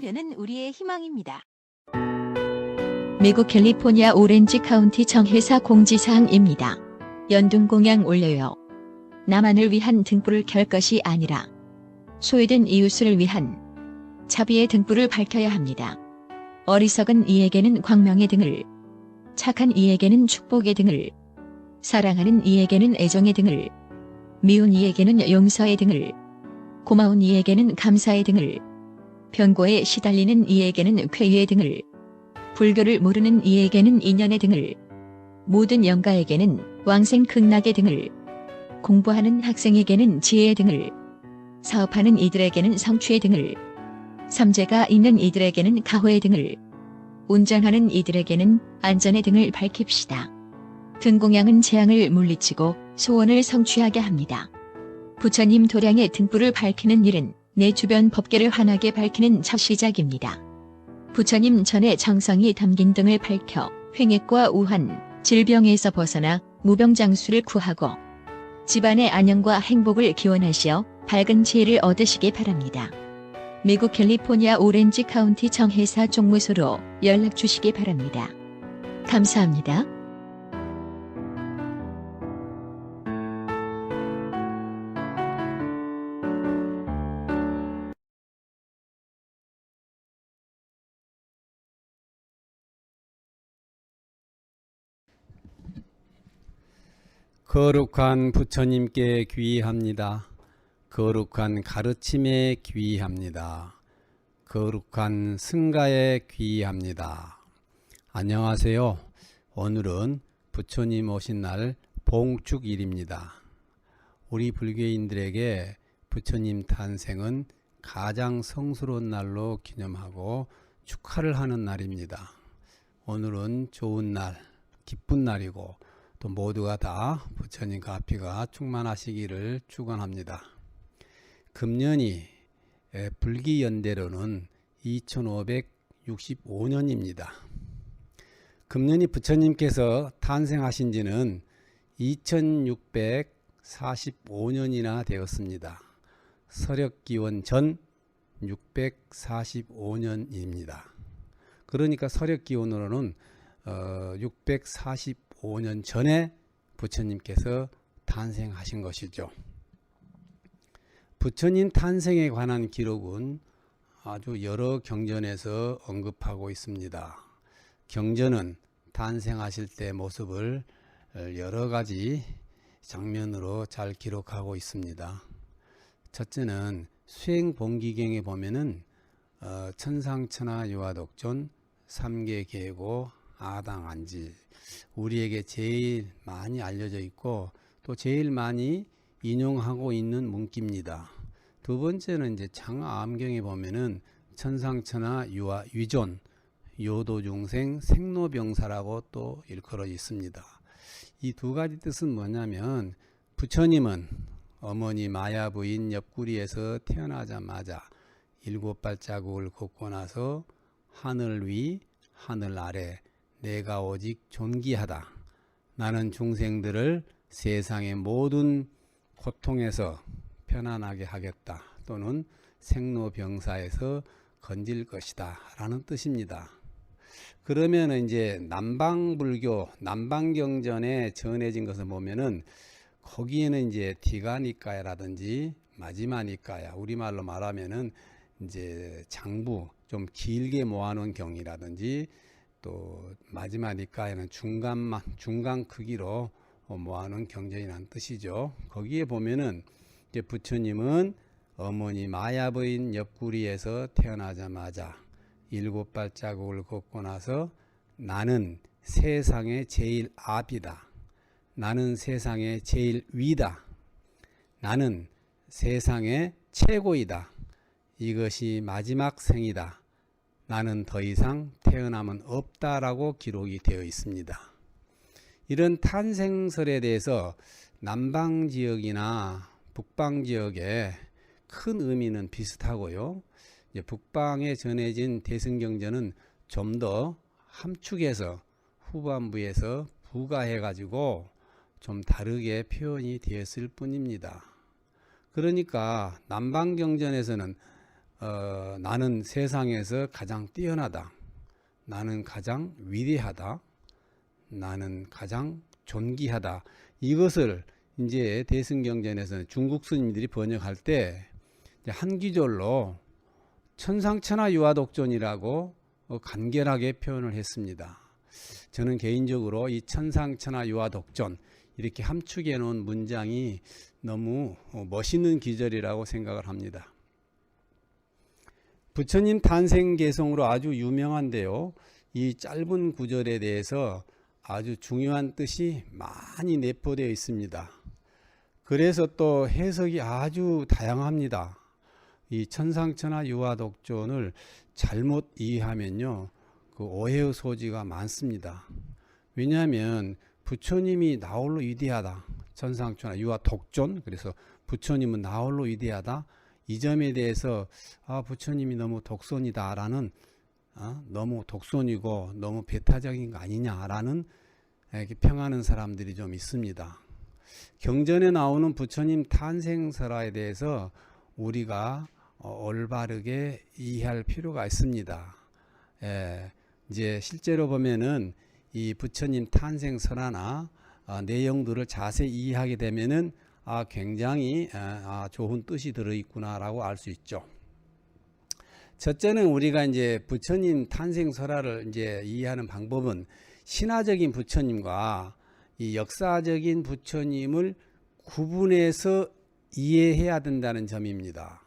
해보려는 우리의 희망입니다. 미국 캘리포니아 오렌지 카운티 정회사 공지사항입니다. 연dun공양 올려요. 나만을 위한 등불을 켤 것이 아니라 소외된 이웃을 위한 자비의 등불을 밝혀야 합니다. 어리석은 이에게는 광명의 등을, 착한 이에게는 축복의 등을, 사랑하는 이에게는 애정의 등을, 미운 이에게는 용서의 등을, 고마운 이에게는 감사의 등을, 변고에 시달리는 이에게는 쾌유의 등을, 불교를 모르는 이에게는 인연의 등을, 모든 영가에게는 왕생 극락의 등을, 공부하는 학생에게는 지혜의 등을, 사업하는 이들에게는 성취의 등을, 삼재가 있는 이들에게는 가호의 등을, 운전하는 이들에게는 안전의 등을 밝힙시다. 등공양은 재앙을 물리치고 소원을 성취하게 합니다. 부처님 도량의 등불을 밝히는 일은 내 주변 법계를 환하게 밝히는 첫 시작입니다. 부처님 전에 정성이 담긴 등을 밝혀 횡액과 우환, 질병에서 벗어나 무병장수를 구하고 집안의 안녕과 행복을 기원하시어 밝은 지혜를 얻으시기 바랍니다. 미국 캘리포니아 오렌지 카운티 정회사 종무소로 연락 주시기 바랍니다. 감사합니다. 거룩한 부처님께 귀의합니다. 거룩한 가르침에 귀의합니다. 거룩한 승가에 귀의합니다. 안녕하세요. 오늘은 부처님 오신 날 봉축일입니다. 우리 불교인들에게 부처님 탄생은 가장 성스러운 날로 기념하고 축하를 하는 날입니다. 오늘은 좋은 날, 기쁜 날이고 또 모두가 다 부처님과 앞이가 충만하시기를 축원합니다. 금년이 불기연대로는 2565년입니다. 금년이 부처님께서 탄생하신 지는 2645년이나 되었습니다. 서력기원 전 645년입니다. 그러니까 서력기원으로는 645년 전에 부처님께서 탄생하신 것이죠. 부처님 탄생에 관한 기록은 아주 여러 경전에서 언급하고 있습니다. 경전은 탄생하실 때 모습을 여러 가지 장면으로 잘 기록하고 있습니다. 첫째는 수행본기경에 보면은 천상천하 유화독존 삼계계고 아당안지 우리에게 제일 많이 알려져 있고 또 제일 많이 인용하고 있는 문기입니다. 두 번째는 이제 장암경에 보면은 천상천하 유화 위존 요도중생 생로병사라고 또 일컬어 있습니다. 이 두 가지 뜻은 뭐냐면 부처님은 어머니 마야 부인 옆구리에서 태어나자마자 7발자국을 걷고 나서 하늘 위 하늘 아래 내가 오직 존귀하다. 나는 중생들을 세상의 모든 고통에서 편안하게 하겠다. 또는 생로병사에서 건질 것이다. 라는 뜻입니다. 그러면 이제 남방불교, 남방경전에 전해진 것을 보면은 거기에는 이제 디가니까야라든지 마지마니까야, 우리말로 말하면은 이제 장부, 좀 길게 모아놓은 경이라든지 또 마지마니까야는 중간 크기로 모아놓은 경전이라는 뜻이죠. 거기에 보면은 이제 부처님은 어머니 마야부인 옆구리에서 태어나자마자 7발자국을 걷고 나서 나는 세상의 제일 앞이다. 나는 세상의 제일 위다. 나는 세상의 최고이다. 이것이 마지막 생이다. 나는 더 이상 태어남은 없다라고 기록이 되어 있습니다. 이런 탄생설에 대해서 남방지역이나 북방지역에 큰 의미는 비슷하고요. 이제 북방에 전해진 대승경전은 좀 더 함축해서 후반부에서 부가해가지고 좀 다르게 표현이 되었을 뿐입니다. 그러니까 남방경전에서는 나는 세상에서 가장 뛰어나다, 나는 가장 위대하다, 나는 가장 존귀하다. 이것을 이제 대승경전에서는 중국 스님들이 번역할 때 한 기절로 천상천하 유화독존이라고 간결하게 표현을 했습니다. 저는 개인적으로 이 천상천하 유화독존 이렇게 함축해 놓은 문장이 너무 멋있는 기절이라고 생각을 합니다. 부처님 탄생 개성으로 아주 유명한데요. 이 짧은 구절에 대해서 아주 중요한 뜻이 많이 내포되어 있습니다. 그래서 또 해석이 아주 다양합니다. 이 천상천하 유화독존을 잘못 이해하면요, 그 오해의 소지가 많습니다. 왜냐하면 부처님이 나홀로 위대하다, 천상천하 유화독존, 그래서 부처님은 나홀로 위대하다, 이 점에 대해서 부처님이 너무 독선이다라는, 너무 독선이고 너무 배타적인 거 아니냐라는 이렇게 평하는 사람들이 좀 있습니다. 경전에 나오는 부처님 탄생설화에 대해서 우리가 올바르게 이해할 필요가 있습니다. 이제 실제로 보면은 이 부처님 탄생설화나 내용들을 자세히 이해하게 되면은 굉장히 좋은 뜻이 들어있구나라고 알 수 있죠. 첫째는 우리가 이제 부처님 탄생설화를 이제 이해하는 방법은 신화적인 부처님과 이 역사적인 부처님을 구분해서 이해해야 된다는 점입니다.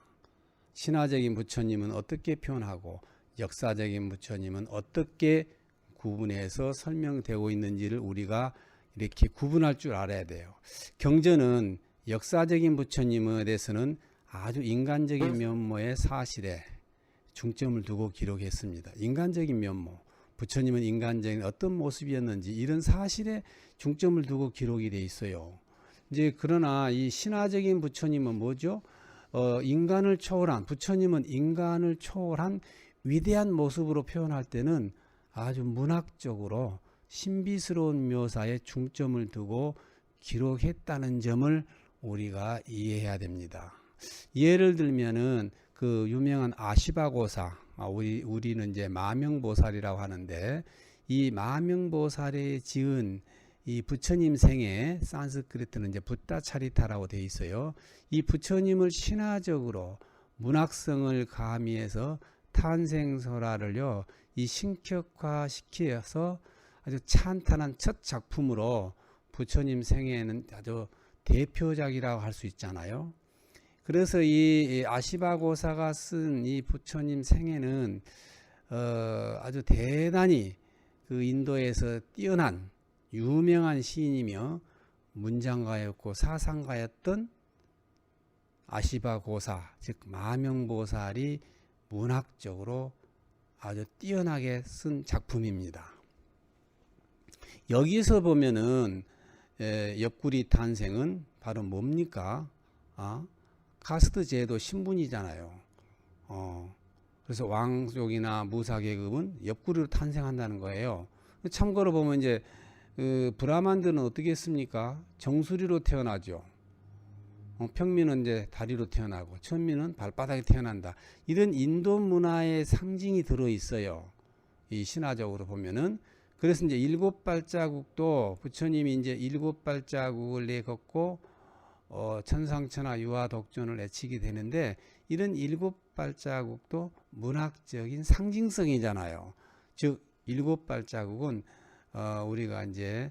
신화적인 부처님은 어떻게 표현하고 역사적인 부처님은 어떻게 구분해서 설명되고 있는지를 우리가 이렇게 구분할 줄 알아야 돼요. 경전은 역사적인 부처님에 대해서는 아주 인간적인 면모의 사실에 중점을 두고 기록했습니다. 인간적인 면모, 부처님은 인간적인 어떤 모습이었는지 이런 사실에 중점을 두고 기록이 돼 있어요. 이제 그러나 이 신화적인 부처님은 뭐죠? 인간을 초월한, 부처님은 인간을 초월한 위대한 모습으로 표현할 때는 아주 문학적으로 신비스러운 묘사에 중점을 두고 기록했다는 점을 우리가 이해해야 됩니다. 예를 들면은 그 유명한 아시바고사, 우리는 이제 마명보살이라고 하는데, 이 마명보살에 지은 이 부처님 생애, 산스크리트는 이제 붓다차리타라고 되어 있어요. 이 부처님을 신화적으로 문학성을 가미해서 탄생설화를요, 이 신격화 시켜서 아주 찬탄한 첫 작품으로 부처님 생애는 아주 대표작이라고 할 수 있잖아요. 그래서 이 아시바고사가 쓴 이 부처님 생애는 아주 대단히 그 인도에서 뛰어난 유명한 시인이며 문장가였고 사상가였던 아시바고사, 즉 마명보살이 문학적으로 아주 뛰어나게 쓴 작품입니다. 여기서 보면은 옆구리 탄생은 바로 뭡니까? 카스트 제도 신분이잖아요. 그래서 왕족이나 무사계급은 옆구리로 탄생한다는 거예요. 참고로 보면 이제 브라만들은 어떻게 했습니까? 정수리로 태어나죠. 평민은 이제 다리로 태어나고 천민은 발바닥에 태어난다. 이런 인도 문화의 상징이 들어 있어요. 이 신화적으로 보면은. 그래서 이제 일곱 발자국도 부처님이 이제 일곱 발자국을 내걷고 천상천하 유화독존을 애치게 되는데, 이런 일곱 발자국도 문학적인 상징성이잖아요. 즉 일곱 발자국은 우리가 이제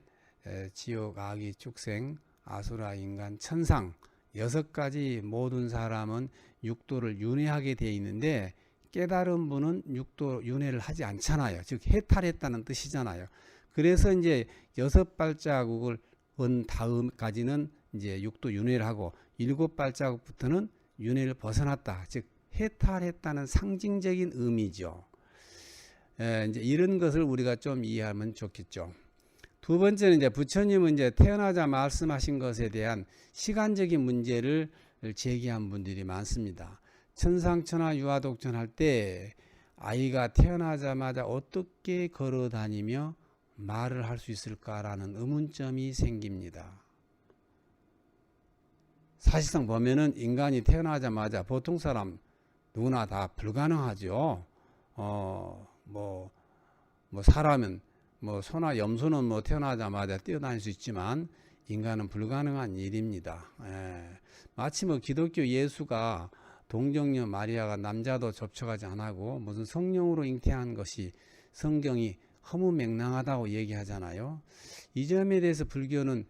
지옥, 악의, 축생, 아수라, 인간, 천상 여섯 가지 모든 사람은 육도를 윤회하게 되어 있는데, 깨달은 분은 육도 윤회를 하지 않잖아요. 즉 해탈했다는 뜻이잖아요. 그래서 이제 여섯 발자국을 온 다음까지는 이제 육도 윤회를 하고, 일곱 발자국부터는 윤회를 벗어났다, 즉 해탈했다는 상징적인 의미죠. 이제 이런 것을 우리가 좀 이해하면 좋겠죠. 두 번째는 이제 부처님은 이제 태어나자 말씀하신 것에 대한 시간적인 문제를 제기한 분들이 많습니다. 천상천하 유화독존 할 때 아이가 태어나자마자 어떻게 걸어 다니며 말을 할 수 있을까라는 의문점이 생깁니다. 사실상 보면은 인간이 태어나자마자 보통 사람 누구나 다 불가능하죠. 사람은 소나 염소는 태어나자마자 뛰어다닐 수 있지만 인간은 불가능한 일입니다. 마치 기독교 예수가 동정녀 마리아가 남자도 접촉하지 않고 무슨 성령으로 잉태한 것이 성경이 허무맹랑하다고 얘기하잖아요. 이 점에 대해서 불교는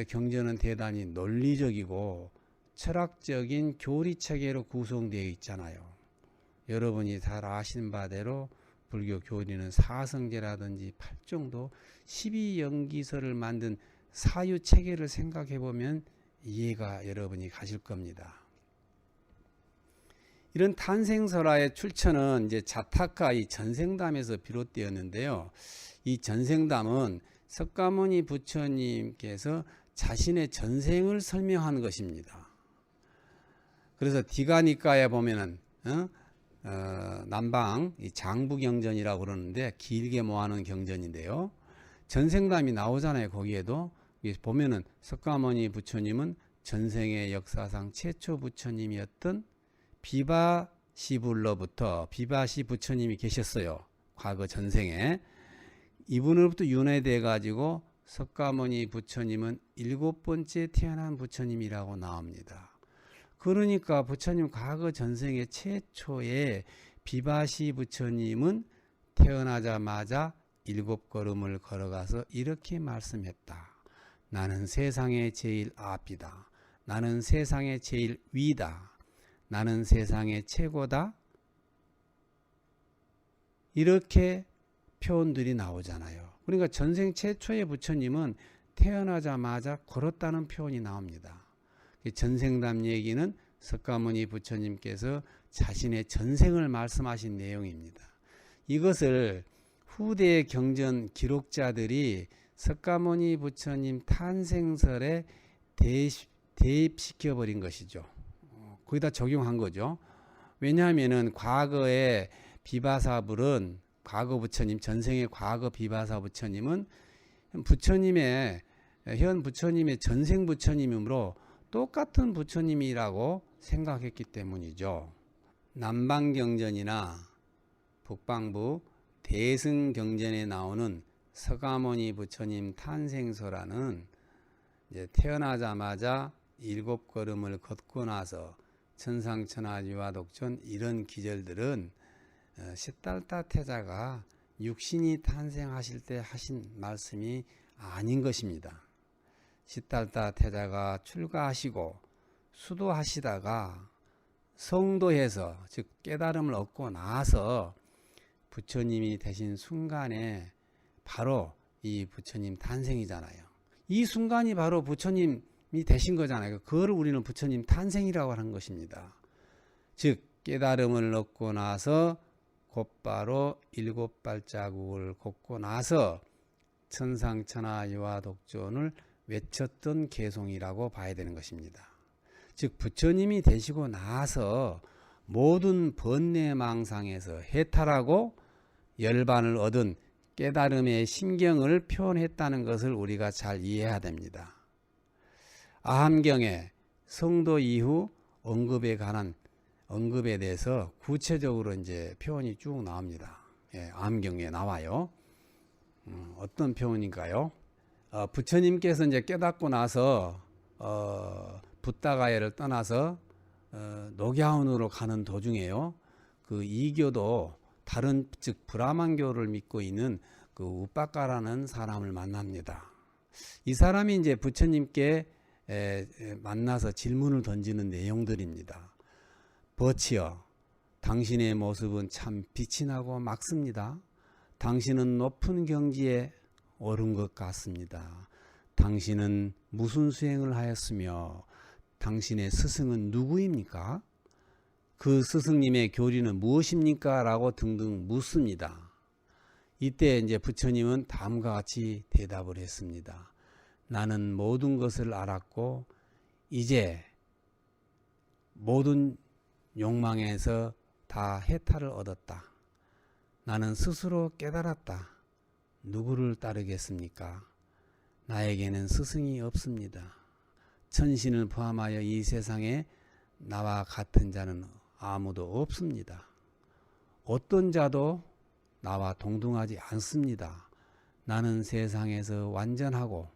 경전은 대단히 논리적이고 철학적인 교리체계로 구성되어 있잖아요. 여러분이 잘 아시는 바대로 불교 교리는 사성제라든지 팔종도 12연기서를 만든 사유체계를 생각해 보면 이해가 여러분이 가실 겁니다. 이런 탄생설화의 출처는 이제 자타카 이 전생담에서 비롯되었는데요. 이 전생담은 석가모니 부처님께서 자신의 전생을 설명하는 것입니다. 그래서 디가니까에 보면은 남방 이 장부경전이라고 그러는데 길게 모아놓은 경전인데요. 전생담이 나오잖아요. 거기에도 보면은 석가모니 부처님은 전생의 역사상 최초 부처님이었던 비바시불로부터 비바시 부처님이 계셨어요. 과거 전생에. 이분으로부터 윤회돼 가지고 석가모니 부처님은 7번째 태어난 부처님이라고 나옵니다. 그러니까 부처님 과거 전생의 최초의 비바시 부처님은 태어나자마자 7걸음을 걸어가서 이렇게 말씀했다. 나는 세상의 제일 앞이다. 나는 세상의 제일 위다. 나는 세상의 최고다. 이렇게 표현들이 나오잖아요. 그러니까 전생 최초의 부처님은 태어나자마자 걸었다는 표현이 나옵니다. 전생담 얘기는 석가모니 부처님께서 자신의 전생을 말씀하신 내용입니다. 이것을 후대의 경전 기록자들이 석가모니 부처님 탄생설에 대입시켜버린 것이죠. 거기다 적용한 거죠. 왜냐하면은 과거의 비바사불은 과거 부처님, 전생의 과거 비바사 부처님은 부처님의 현 부처님의 전생 부처님이므로 똑같은 부처님이라고 생각했기 때문이죠. 남방경전이나 북방부 대승경전에 나오는 석가모니 부처님 탄생설화는 이제 태어나자마자 7걸음을 걷고 나서 천상천하유화독존 이런 기절들은 시달타 태자가 육신이 탄생하실 때 하신 말씀이 아닌 것입니다. 시달타 태자가 출가하시고 수도하시다가 성도해서 즉 깨달음을 얻고 나서 부처님이 되신 순간에 바로 이 부처님 탄생이잖아요. 이 순간이 바로 부처님이 되신 거잖아요. 그거를 우리는 부처님 탄생이라고 하는 것입니다. 즉 깨달음을 얻고 나서 곧바로 7발자국을 걷고 나서 천상천하유화독존을 외쳤던 개송이라고 봐야 되는 것입니다. 즉 부처님이 되시고 나서 모든 번뇌망상에서 해탈하고 열반을 얻은 깨달음의 심경을 표현했다는 것을 우리가 잘 이해해야 됩니다. 아함경에 성도 이후 언급에 관한 언급에 대해서 구체적으로 이제 표현이 쭉 나옵니다. 아함경에 나와요. 어떤 표현인가요? 부처님께서 이제 깨닫고 나서 붓다가야를 떠나서 녹야원으로 가는 도중에요. 그 이교도 다른 즉 브라만교를 믿고 있는 그 우빠까라는 사람을 만납니다. 이 사람이 이제 부처님께 만나서 질문을 던지는 내용들입니다. 버치여, 당신의 모습은 참 빛이 나고 맑습니다. 당신은 높은 경지에 오른 것 같습니다. 당신은 무슨 수행을 하였으며 당신의 스승은 누구입니까? 그 스승님의 교리는 무엇입니까? 라고 등등 묻습니다. 이때 이제 부처님은 다음과 같이 대답을 했습니다. 나는 모든 것을 알았고 이제 모든 욕망에서 다 해탈을 얻었다. 나는 스스로 깨달았다. 누구를 따르겠습니까? 나에게는 스승이 없습니다. 천신을 포함하여 이 세상에 나와 같은 자는 아무도 없습니다. 어떤 자도 나와 동등하지 않습니다. 나는 세상에서 완전하고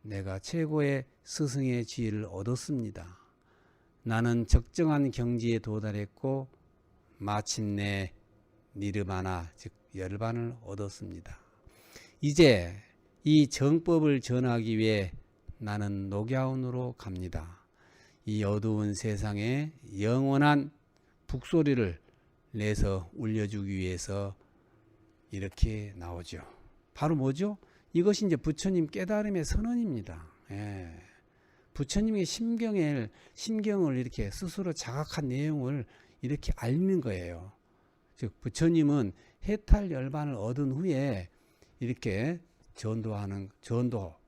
내가 최고의 스승의 지위를 얻었습니다. 나는 적정한 경지에 도달했고 마침내 니르바나 즉 열반을 얻었습니다. 이제 이 정법을 전하기 위해 나는 녹야원으로 갑니다. 이 어두운 세상에 영원한 북소리를 내서 울려주기 위해서 이렇게 나오죠. 바로 뭐죠? 이것이 이제 부처님 깨달음의 선언입니다. 예. 부처님의 심경을 이렇게 스스로 자각한 내용을 이렇게 알는 거예요. 즉 부처님은 해탈 열반을 얻은 후에 이렇게 전도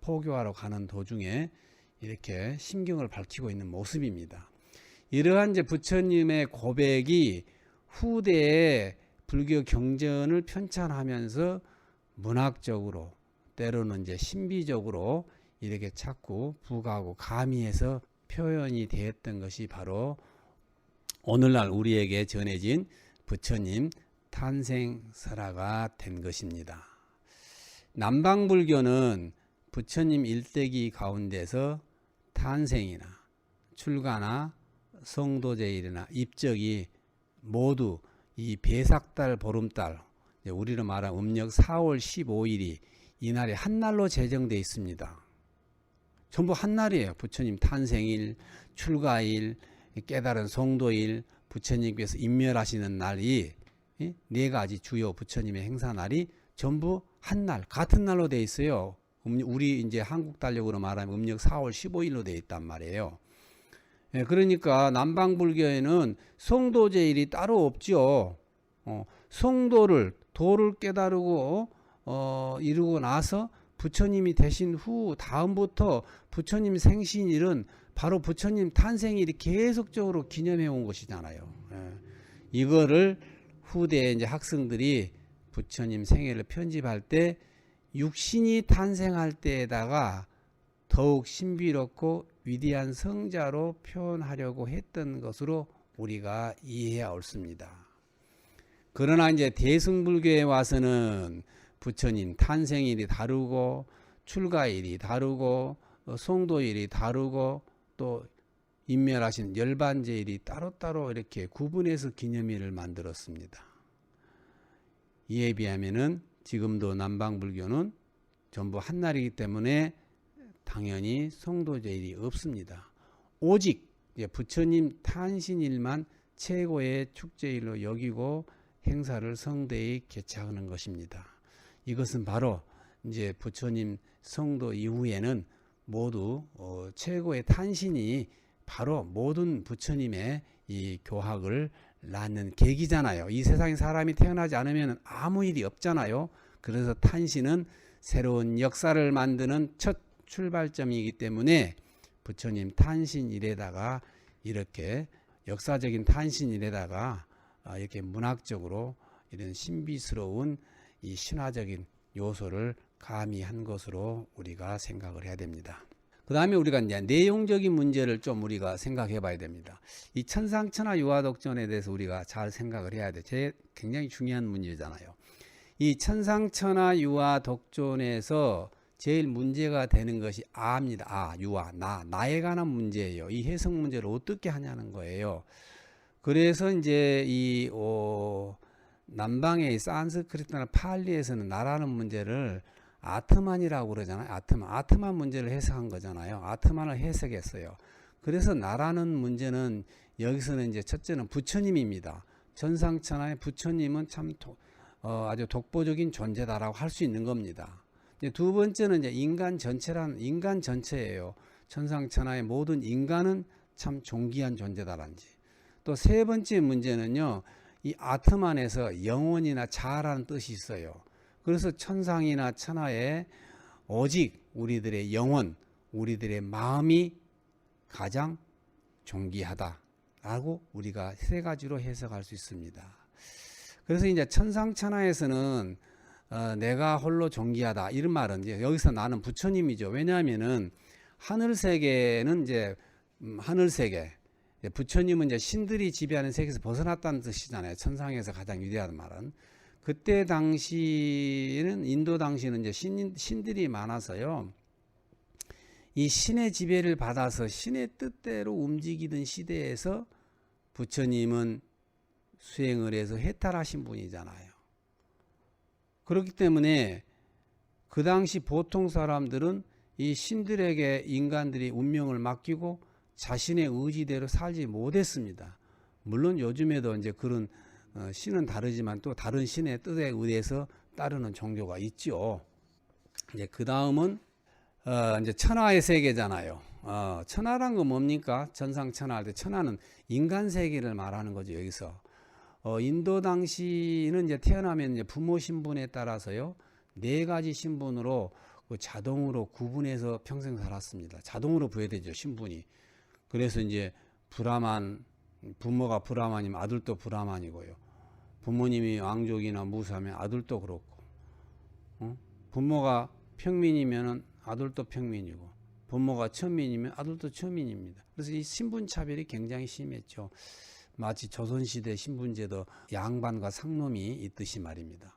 포교하러 가는 도중에 이렇게 심경을 밝히고 있는 모습입니다. 이러한 이제 부처님의 고백이 후대의 불교 경전을 편찬하면서 문학적으로 때로는 이제 신비적으로 이렇게 자꾸 부가하고 가미해서 표현이 되었던 것이 바로 오늘날 우리에게 전해진 부처님 탄생설화가 된 것입니다. 남방불교는 부처님 일대기 가운데서 탄생이나 출가나 성도제일이나 입적이 모두 이 배삭달 보름달, 우리로 말하면 음력 4월 15일이 이날이 한날로 제정되어 있습니다. 전부 한날이에요. 부처님 탄생일, 출가일, 깨달은 성도일, 부처님께서 인멸하시는 날이 네 가지 주요 부처님의 행사날이 전부 한날, 같은 날로 되어 있어요. 우리 이제 한국 달력으로 말하면 음력 4월 15일로 되어 있단 말이에요. 그러니까 남방불교에는 성도제일이 따로 없죠. 도를 깨달고 이루고 나서 부처님이 되신 후 다음부터 부처님 생신일은 바로 부처님 탄생일이 계속적으로 기념해 온 것이잖아요. 이거를 후대에 이제 학생들이 부처님 생애를 편집할 때 육신이 탄생할 때에다가 더욱 신비롭고 위대한 성자로 표현하려고 했던 것으로 우리가 이해해야 옳습니다. 그러나 이제 대승불교에 와서는 부처님 탄생일이 다르고 출가일이 다르고 성도일이 다르고 또 인멸하신 열반제일이 따로따로 이렇게 구분해서 기념일을 만들었습니다. 이에 비하면은 지금도 남방불교는 전부 한날이기 때문에 당연히 성도제일이 없습니다. 오직 부처님 탄신일만 최고의 축제일로 여기고 행사를 성대히 개최하는 것입니다. 이것은 바로 이제 부처님 성도 이후에는 모두 최고의 탄신이 바로 모든 부처님의 이 교학을 낳는 계기잖아요. 이 세상에 사람이 태어나지 않으면 아무 일이 없잖아요. 그래서 탄신은 새로운 역사를 만드는 첫 출발점이기 때문에 부처님 탄신일에다가 이렇게 역사적인 탄신일에다가 이렇게 문학적으로 이런 신비스러운 이 신화적인 요소를 가미한 것으로 우리가 생각을 해야 됩니다. 그 다음에 우리가 이제 내용적인 문제를 좀 우리가 생각해 봐야 됩니다. 이 천상천하 유화독전에 대해서 우리가 잘 생각을 해야 돼. 굉장히 중요한 문제잖아요. 이 천상천하 유화독전에서 제일 문제가 되는 것이 아입니다. 유화, 나에 관한 문제예요. 이 해석 문제를 어떻게 하냐는 거예요. 그래서 이제 이 남방의 산스크리트나 팔리에서는 나라는 문제를 아트만이라고 그러잖아요. 아트만 문제를 해석한 거잖아요. 아트만을 해석했어요. 그래서 나라는 문제는 여기서는 이제 첫째는 부처님입니다. 천상천하의 부처님은 참 아주 독보적인 존재다라고 할 수 있는 겁니다. 이제 두 번째는 이제 인간 전체예요. 천상천하의 모든 인간은 참 존귀한 존재다란지. 또 세 번째 문제는요. 이 아트만에서 영혼이나 자아라는 뜻이 있어요. 그래서 천상이나 천하에 오직 우리들의 영혼, 우리들의 마음이 가장 존귀하다라고 우리가 세 가지로 해석할 수 있습니다. 그래서 이제 천상천하에서는 내가 홀로 존귀하다 이런 말은 이제 여기서 나는 부처님이죠. 왜냐하면은 하늘 세계는 이제 하늘 세계 부처님은 이제 신들이 지배하는 세계에서 벗어났다는 뜻이잖아요. 천상에서 가장 위대한 말은. 그때 당시는 인도 당시는 이제 신들이 많아서요. 이 신의 지배를 받아서 신의 뜻대로 움직이던 시대에서 부처님은 수행을 해서 해탈하신 분이잖아요. 그렇기 때문에 그 당시 보통 사람들은 이 신들에게 인간들이 운명을 맡기고 자신의 의지대로 살지 못했습니다. 물론 요즘에도 이제 그런 신은 다르지만 또 다른 신의 뜻에 의해서 따르는 종교가 있죠. 이제 그 다음은 이제 천하의 세계잖아요. 천하란 건 뭡니까? 전상천하 할 때 천하는 인간 세계를 말하는 거죠. 여기서 인도 당시는 이제 태어나면 이제 부모 신분에 따라서요 4가지 신분으로 자동으로 구분해서 평생 살았습니다. 자동으로 부여되죠 신분이. 그래서 이제 브라만, 부모가 브라만이면 아들도 브라만이고요. 부모님이 왕족이나 무사면 아들도 그렇고, 부모가 평민이면 아들도 평민이고, 부모가 천민이면 아들도 천민입니다. 그래서 이 신분 차별이 굉장히 심했죠. 마치 조선시대 신분제도 양반과 상놈이 있듯이 말입니다.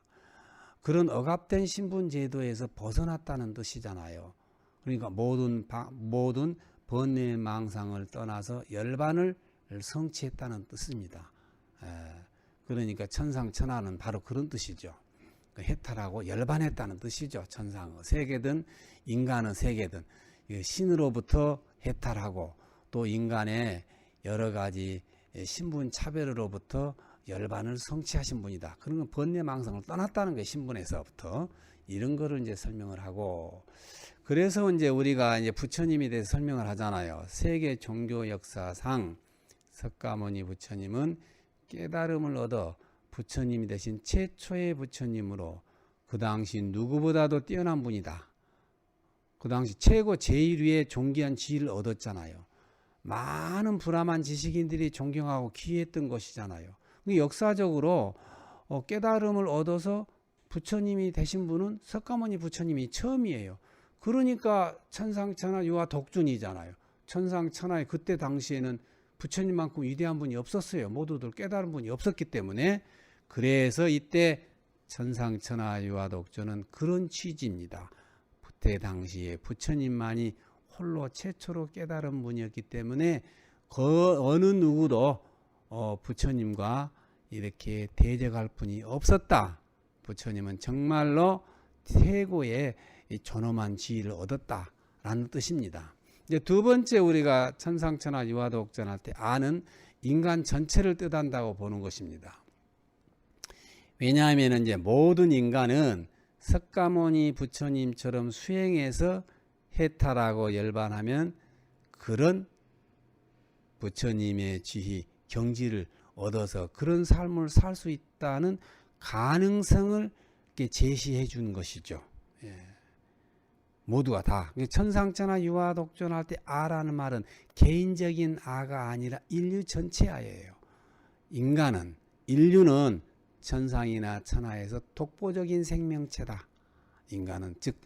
그런 억압된 신분제도에서 벗어났다는 뜻이잖아요. 그러니까 모든 번뇌망상을 떠나서 열반을 성취했다는 뜻입니다. 그러니까 천상천하는 바로 그런 뜻이죠. 해탈하고 열반했다는 뜻이죠. 천상은 세계든 인간은 세계든 신으로부터 해탈하고 또 인간의 여러 가지 신분 차별으로부터 열반을 성취하신 분이다. 그런 건 번뇌망상을 떠났다는 게 신분에서부터 이런 거를 이제 설명을 하고, 그래서 이제 우리가 이제 부처님에 대해서 설명을 하잖아요. 세계 종교 역사상 석가모니 부처님은 깨달음을 얻어 부처님이 되신 최초의 부처님으로 그 당시 누구보다도 뛰어난 분이다. 그 당시 최고 제일위의 존귀한 지위를 얻었잖아요. 많은 브라만 지식인들이 존경하고 귀했던 것이잖아요. 역사적으로 깨달음을 얻어서 부처님이 되신 분은 석가모니 부처님이 처음이에요. 그러니까 천상천하 유아 독준이잖아요. 천상천하에 그때 당시에는 부처님만큼 위대한 분이 없었어요. 모두들 깨달은 분이 없었기 때문에. 그래서 이때 천상천하 유아 독준은 그런 취지입니다. 그때 당시에 부처님만이 홀로 최초로 깨달은 분이었기 때문에 그 어느 누구도 부처님과 이렇게 대적할 분이 없었다. 부처님은 정말로 최고의 존엄한 지위를 얻었다라는 뜻입니다. 이제 두 번째 우리가 천상천하 유아독전 할 때 아는 인간 전체를 뜻한다고 보는 것입니다. 왜냐하면 이제 모든 인간은 석가모니 부처님처럼 수행해서 해탈하고 열반하면 그런 부처님의 지희, 경지를 얻어서 그런 삶을 살 수 있다는 가능성을 제시해 주는 것이죠. 모두가 다. 천상천하 유아독존 할 때 아라는 말은 개인적인 아가 아니라 인류 전체 아예요. 인류는 천상이나 천하에서 독보적인 생명체다.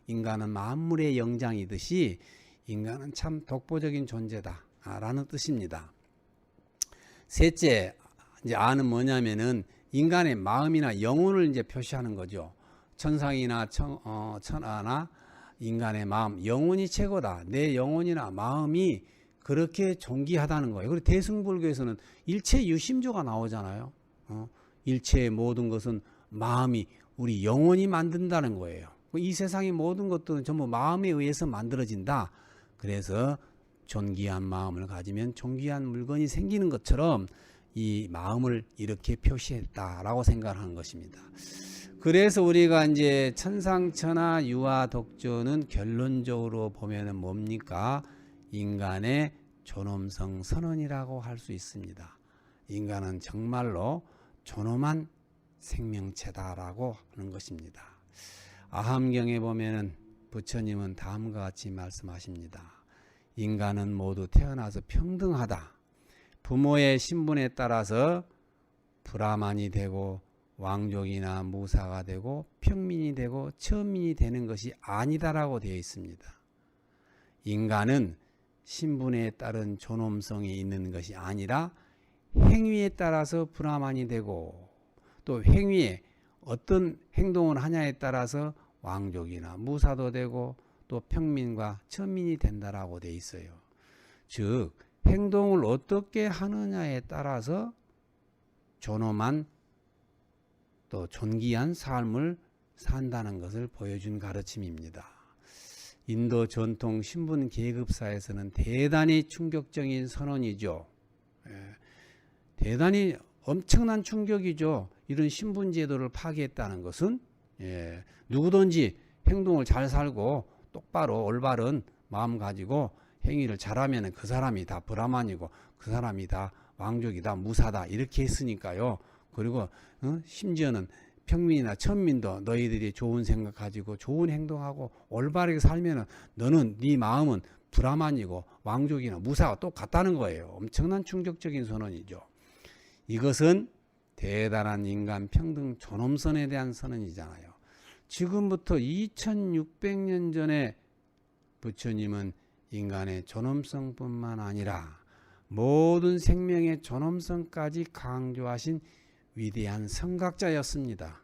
인간은 만물의 영장이듯이 인간은 참 독보적인 존재다. 라는 뜻입니다. 셋째, 이제 아는 뭐냐면은 인간의 마음이나 영혼을 이제 표시하는 거죠. 천상이나 천하나 인간의 마음, 영혼이 최고다. 내 영혼이나 마음이 그렇게 존귀하다는 거예요. 그리고 대승불교에서는 일체 유심조가 나오잖아요. 일체의 모든 것은 마음이, 우리 영혼이 만든다는 거예요. 이 세상의 모든 것들은 전부 마음에 의해서 만들어진다. 그래서 존귀한 마음을 가지면 존귀한 물건이 생기는 것처럼 이 마음을 이렇게 표시했다라고 생각하는 것입니다. 그래서 우리가 이제 천상천하 유아독존은 결론적으로 보면은 뭡니까? 인간의 존엄성 선언이라고 할 수 있습니다. 인간은 정말로 존엄한 생명체다라고 하는 것입니다. 아함경에 보면은 부처님은 다음과 같이 말씀하십니다. 인간은 모두 태어나서 평등하다. 부모의 신분에 따라서 브라만이 되고 왕족이나 무사가 되고 평민이 되고 천민이 되는 것이 아니다라고 되어 있습니다. 인간은 신분에 따른 존엄성이 있는 것이 아니라 행위에 따라서 브라만이 되고 또 행위에 어떤 행동을 하냐에 따라서 왕족이나 무사도 되고 또 평민과 천민이 된다라고 돼 있어요. 즉 행동을 어떻게 하느냐에 따라서 존엄한 또 존귀한 삶을 산다는 것을 보여준 가르침입니다. 인도 전통 신분 계급사에서는 대단히 충격적인 선언이죠. 대단히 엄청난 충격이죠. 이런 신분 제도를 파기했다는 것은 누구든지 행동을 잘 살고 똑바로 올바른 마음 가지고 행위를 잘하면 그 사람이 다 브라만이고 그 사람이 다 왕족이다 무사다 이렇게 했으니까요. 그리고 심지어는 평민이나 천민도 너희들이 좋은 생각 가지고 좋은 행동하고 올바르게 살면은 너는 네 마음은 브라만이고 왕족이나 무사가 똑같다는 거예요. 엄청난 충격적인 선언이죠. 이것은 대단한 인간 평등 존엄선에 대한 선언이잖아요. 지금부터 2600년 전에 부처님은 인간의 존엄성뿐만 아니라 모든 생명의 존엄성까지 강조하신 위대한 선각자였습니다.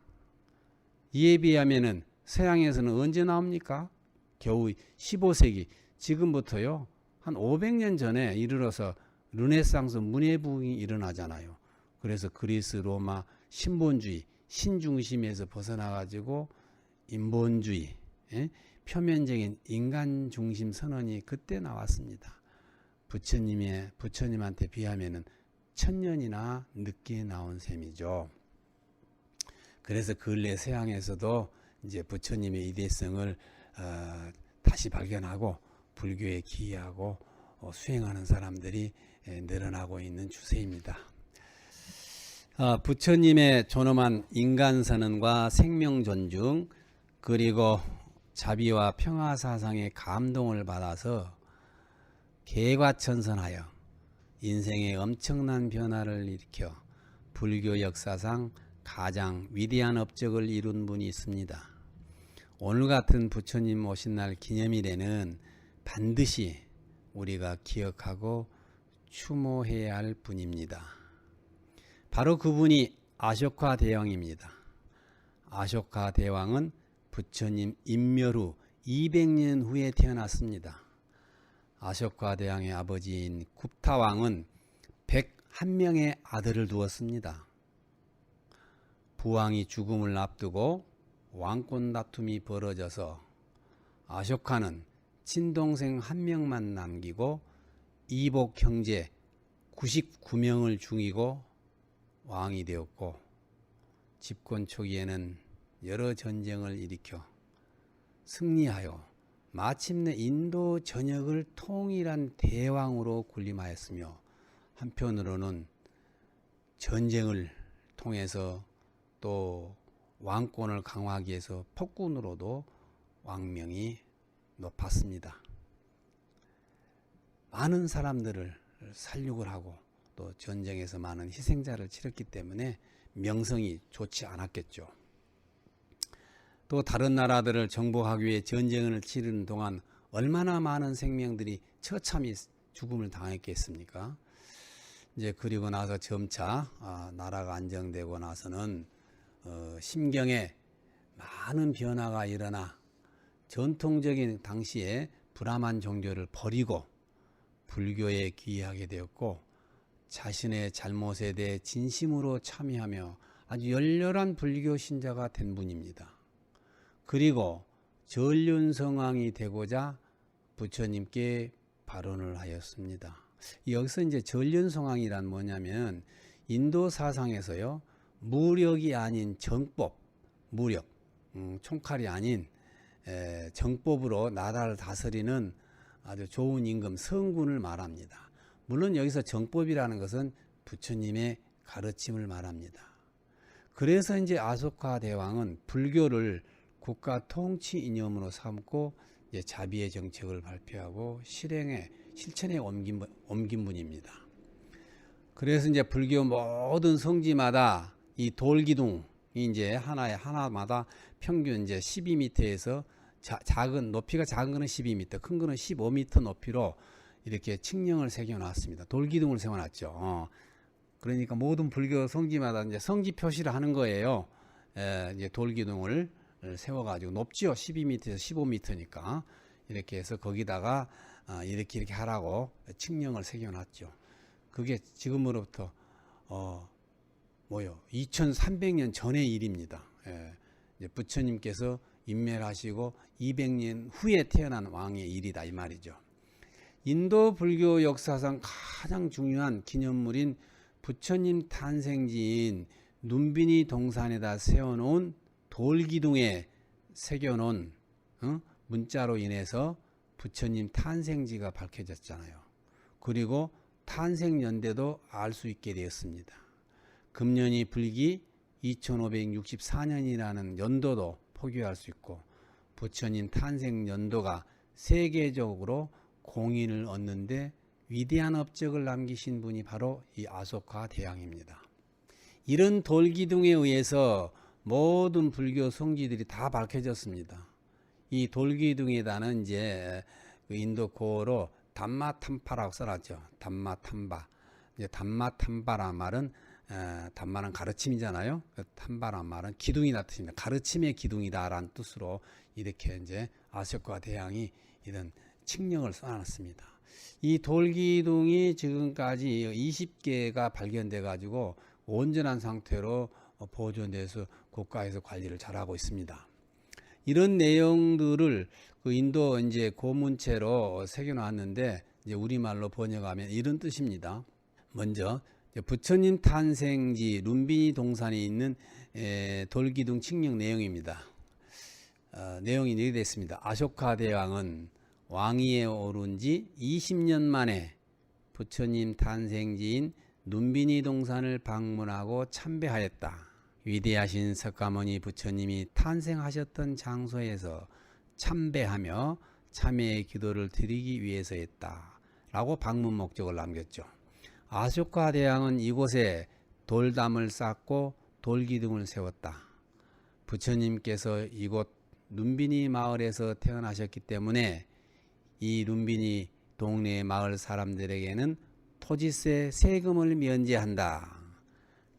이에 비하면은 서양에서는 언제 나옵니까? 겨우 15세기 지금부터요 한 500년 전에 이르러서 르네상스 문예부흥이 일어나잖아요. 그래서 그리스 로마 신본주의 신중심에서 벗어나가지고 인본주의 표면적인 인간 중심 선언이 그때 나왔습니다. 부처님한테 비하면은 1000년이나 늦게 나온 셈이죠. 그래서 근래 서양에서도 이제 부처님의 이대성을 다시 발견하고 불교에 기여하고 수행하는 사람들이 늘어나고 있는 추세입니다. 부처님의 존엄한 인간 선언과 생명 존중 그리고 자비와 평화 사상의 감동을 받아서 개과천선하여 인생의 엄청난 변화를 일으켜 불교 역사상 가장 위대한 업적을 이룬 분이 있습니다. 오늘 같은 부처님 오신 날 기념일에는 반드시 우리가 기억하고 추모해야 할 분입니다. 바로 그분이 아쇼카 대왕입니다. 아쇼카 대왕은 부처님 인멸 후 200년 후에 태어났습니다. 아쇼카 대왕의 아버지인 굽타왕은 101명의 아들을 두었습니다. 부왕이 죽음을 앞두고 왕권 다툼이 벌어져서 아쇼카는 친동생 1명만 남기고 이복 형제 99명을 죽이고 왕이 되었고 집권 초기에는 여러 전쟁을 일으켜 승리하여 마침내 인도 전역을 통일한 대왕으로 군림하였으며 한편으로는 전쟁을 통해서 또 왕권을 강화하기 위해서 폭군으로도 왕명이 높았습니다. 많은 사람들을 살육을 하고 또 전쟁에서 많은 희생자를 치렀기 때문에 명성이 좋지 않았겠죠. 또 다른 나라들을 정복하기 위해 전쟁을 치르는 동안 얼마나 많은 생명들이 처참히 죽음을 당했겠습니까? 이제 그리고 나서 점차 나라가 안정되고 나서는 심경에 많은 변화가 일어나 전통적인 당시에 브라만 종교를 버리고 불교에 귀의하게 되었고 자신의 잘못에 대해 진심으로 참여하며 아주 열렬한 불교 신자가 된 분입니다. 그리고 전륜성왕이 되고자 부처님께 발언을 하였습니다. 여기서 이제 전륜성왕이란 뭐냐면 인도 사상에서요 무력이 아닌 정법, 무력, 총칼이 아닌 정법으로 나라를 다스리는 아주 좋은 임금 성군을 말합니다. 물론 여기서 정법이라는 것은 부처님의 가르침을 말합니다. 그래서 이제 아소카 대왕은 불교를 국가 통치 이념으로 삼고 이제 자비의 정책을 발표하고 실천에 옮긴 분입니다. 그래서 이제 불교 모든 성지마다 이 돌기둥이 이제 하나마다 평균 이제 12m에서 작은 높이가 작은 거는 12m, 큰 거는 15m 높이로 이렇게 칙령을 새겨놨습니다. 돌기둥을 세워놨죠. 그러니까 모든 불교 성지마다 이제 성지 표시를 하는 거예요. 이제 돌기둥을 세워가지고 높지요. 12m에서 15m니까 이렇게 해서 거기다가 이렇게 하라고 칙령을 새겨놨죠. 그게 지금으로부터 2300년 전의 일입니다. 이제 부처님께서 인멸하시고 200년 후에 태어난 왕의 일이다 이 말이죠. 인도 불교 역사상 가장 중요한 기념물인 부처님 탄생지인 눈비니 동산에다 세워놓은 돌기둥에 새겨놓은 문자로 인해서 부처님 탄생지가 밝혀졌잖아요. 그리고 탄생연대도 알 수 있게 되었습니다. 금년이 불기 2564년이라는 연도도 포기할 수 있고 부처님 탄생 연도가 세계적으로 공인을 얻는데 위대한 업적을 남기신 분이 바로 이 아소카 대왕입니다. 이런 돌기둥에 의해서 모든 불교 성지들이 다 밝혀졌습니다. 이 돌기둥에다는 이제 인도 고어로 담마탐파라고 써놨죠. 담마탐바. 이제 담마탐바란 말은 담마는 가르침이잖아요. 탐바란 말은 기둥이다 뜻입니다. 가르침의 기둥이다라는 뜻으로 이렇게 이제 아소카 대왕이 이런 칙령을 써놨습니다. 이 돌기둥이 지금까지 20개가 발견돼 가지고 온전한 상태로 보존돼서 국가에서 관리를 잘하고 있습니다. 이런 내용들을 그 인도 이제 고문체로 새겨놨는데 이제 우리말로 번역하면 이런 뜻입니다. 먼저 부처님 탄생지 룸비니 동산에 있는 돌기둥 칙령 내용입니다. 내용이 이렇게 됐습니다. 아쇼카 대왕은 왕위에 오른 지 20년 만에 부처님 탄생지인 눈비니 동산을 방문하고 참배하였다. 위대하신 석가모니 부처님이 탄생하셨던 장소에서 참배하며 참회의 기도를 드리기 위해서였다. 라고 방문 목적을 남겼죠. 아쇼카 대왕은 이곳에 돌담을 쌓고 돌기둥을 세웠다. 부처님께서 이곳 눈비니 마을에서 태어나셨기 때문에 이 눈비니 동네 마을 사람들에게는 토지세 세금을 면제한다.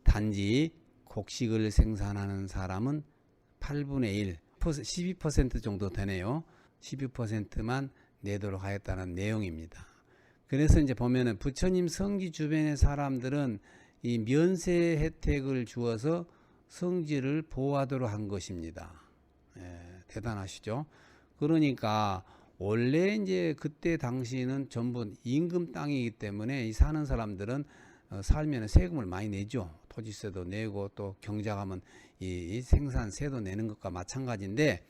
단지 곡식을 생산하는 사람은 8분의 1, 12% 정도 되네요. 12%만 내도록 하였다는 내용입니다. 그래서 이제 보면은 부처님 성지 주변의 사람들은 이 면세 혜택을 주어서 성지를 보호하도록 한 것입니다. 대단하시죠? 그러니까 원래 이제 그때 당시는 전부 임금 땅이기 때문에 이 사는 사람들은 살면 세금을 많이 내죠. 토지세도 내고 또 경작하면 이 생산세도 내는 것과 마찬가지인데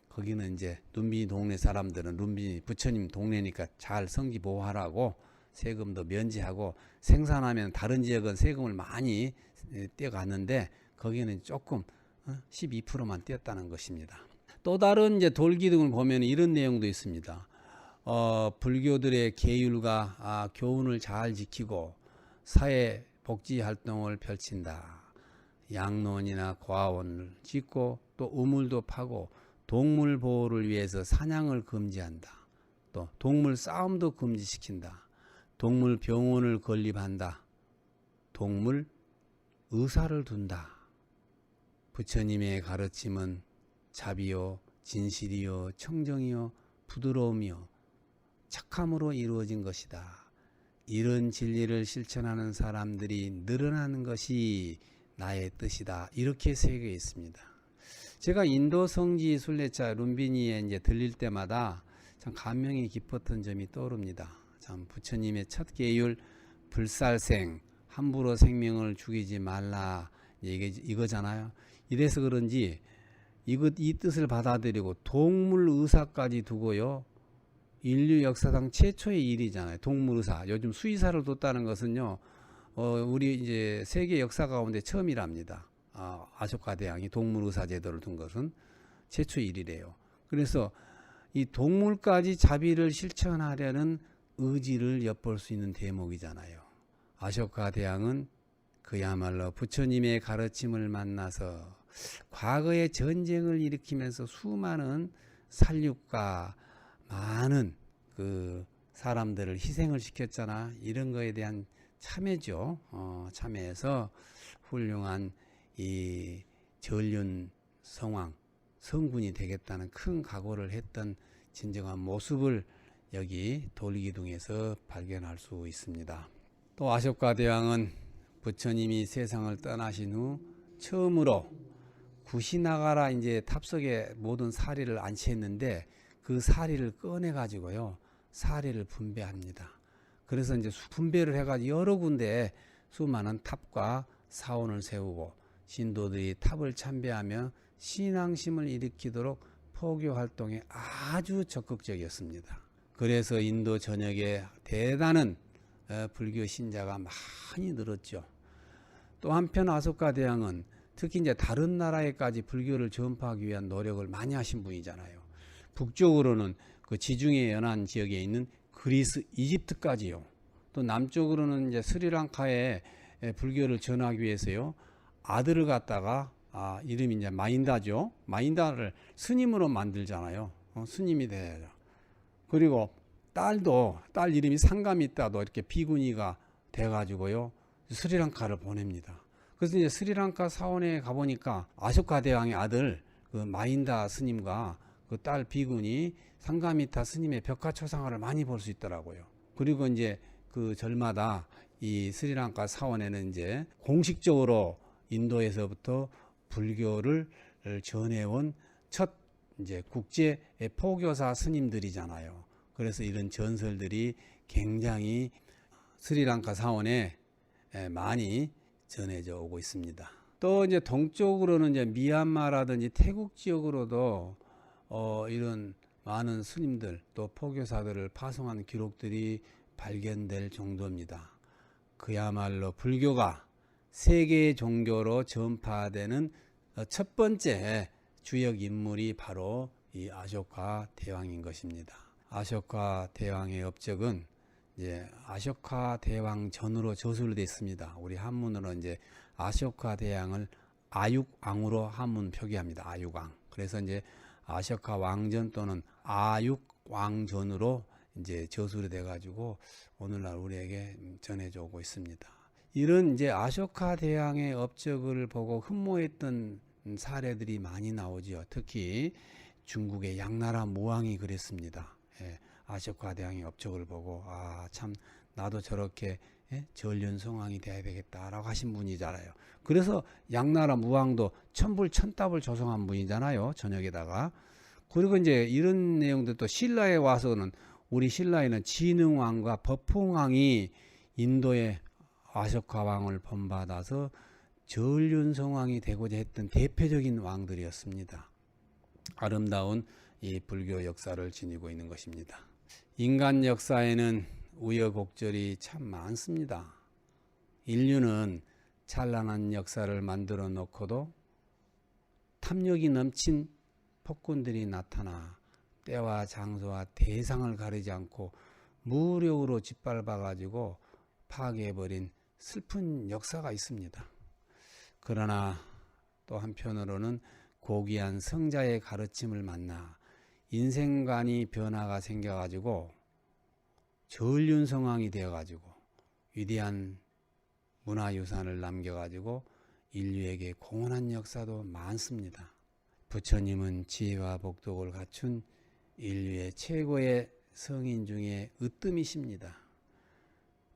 거기는 이제 눈비니 동네 사람들은 눈비니 부처님 동네니까 잘 성지 보호하라고 세금도 면제하고 생산하면 다른 지역은 세금을 많이 떼어갔는데 거기는 조금 12%만 떼었다는 것입니다. 또 다른 이제 돌기둥을 보면 이런 내용도 있습니다. 불교들의 계율과 교훈을 잘 지키고 사회 복지 활동을 펼친다. 양론이나 과원을 짓고 또 우물도 파고 동물 보호를 위해서 사냥을 금지한다. 또 동물 싸움도 금지시킨다. 동물 병원을 건립한다. 동물 의사를 둔다. 부처님의 가르침은 자비요, 진실이요, 청정이요, 부드러움이요, 착함으로 이루어진 것이다. 이런 진리를 실천하는 사람들이 늘어나는 것이 나의 뜻이다. 이렇게 새겨 있습니다. 제가 인도 성지 순례차 룸비니에 이제 들릴 때마다 참 감명이 깊었던 점이 떠오릅니다. 참 부처님의 첫 계율 불살생, 함부로 생명을 죽이지 말라 이거잖아요. 이래서 그런지 이 뜻을 받아들이고 동물 의사까지 두고요. 인류 역사상 최초의 일이잖아요. 동물 의사. 요즘 수의사를 뒀다는 것은요. 우리 이제 세계 역사 가운데 처음이랍니다. 아쇼카 대왕이 동물 의사 제도를 둔 것은 최초의 일이래요. 그래서 이 동물까지 자비를 실천하려는 의지를 엿볼 수 있는 대목이잖아요. 아쇼카 대왕은 그야말로 부처님의 가르침을 만나서 과거의 전쟁을 일으키면서 수많은 살육과 많은 그 사람들을 희생을 시켰잖아. 이런 거에 대한 참회죠. 참회해서 훌륭한 이 전륜 성왕, 성군이 되겠다는 큰 각오를 했던 진정한 모습을 여기 돌기둥에서 발견할 수 있습니다. 또 아쇼카 대왕은 부처님이 세상을 떠나신 후 처음으로 구시나가라 이제 탑석에 모든 사리를 안치했는데 그 사리를 꺼내 가지고요 사리를 분배합니다. 그래서 이제 분배를 해가지고 여러 군데에 수많은 탑과 사원을 세우고 신도들이 탑을 참배하며 신앙심을 일으키도록 포교 활동에 아주 적극적이었습니다. 그래서 인도 전역에 대단한 불교 신자가 많이 늘었죠. 또 한편 아소카 대왕은 특히 이제 다른 나라에까지 불교를 전파하기 위한 노력을 많이 하신 분이잖아요. 북쪽으로는 그 지중해 연안 지역에 있는 그리스, 이집트까지요. 또 남쪽으로는 이제 스리랑카에 불교를 전하기 위해서요. 아들을 갖다가 이름이 이제 마인다죠. 마인다를 스님으로 만들잖아요. 스님이 돼야죠. 그리고 딸 이름이 상가미타도 이렇게 비구니가 돼가지고요. 스리랑카를 보냅니다. 그래서 이제 스리랑카 사원에 가보니까 아쇼카 대왕의 아들 그 마인다 스님과 그 딸 비구니 상가미타 스님의 벽화초상화를 많이 볼 수 있더라고요. 그리고 이제 그 절마다 이 스리랑카 사원에는 이제 공식적으로 인도에서부터 불교를 전해온 첫 이제 국제 포교사 스님들이잖아요. 그래서 이런 전설들이 굉장히 스리랑카 사원에 많이 전해져 오고 있습니다. 또 이제 동쪽으로는 이제 미얀마라든지 태국 지역으로도 이런 많은 스님들 또 포교사들을 파송한 기록들이 발견될 정도입니다. 그야말로 불교가 세계 종교로 전파되는 첫 번째 주역 인물이 바로 이 아쇼카 대왕인 것입니다. 아쇼카 대왕의 업적은 이제 아쇼카 대왕 전으로 저술되어 있습니다. 우리 한문으로 이제 아쇼카 대왕을 아육왕으로 한문 표기합니다. 아육왕. 그래서 이제 아쇼카 왕전 또는 아육왕전으로 이제 저술이 돼 가지고 오늘날 우리에게 전해져 오고 있습니다. 이런 이제 아쇼카 대왕의 업적을 보고 흠모했던 사례들이 많이 나오죠. 특히 중국의 양나라 무왕이 그랬습니다. 아쇼카 대왕의 업적을 보고 참 나도 저렇게 전륜성왕이 돼야 되겠다라고 하신 분이잖아요. 그래서 양나라 무왕도 천불천답을 조성한 분이잖아요. 저녁에다가. 그리고 이제 이런 내용들 또 신라에 와서는 우리 신라에는 진흥왕과 법흥왕이 인도의 아쇼카 왕을 본받아서 전륜성왕이 되고자 했던 대표적인 왕들이었습니다. 아름다운 이 불교 역사를 지니고 있는 것입니다. 인간 역사에는 우여곡절이 참 많습니다. 인류는 찬란한 역사를 만들어 놓고도 탐욕이 넘친 폭군들이 나타나 때와 장소와 대상을 가리지 않고 무력으로 짓밟아 가지고 파괴해버린 슬픈 역사가 있습니다. 그러나 또 한편으로는 고귀한 성자의 가르침을 만나 인생관이 변화가 생겨가지고 전륜성왕이 되어가지고 위대한 문화유산을 남겨가지고 인류에게 공헌한 역사도 많습니다. 부처님은 지혜와 복덕을 갖춘 인류의 최고의 성인 중에 으뜸이십니다.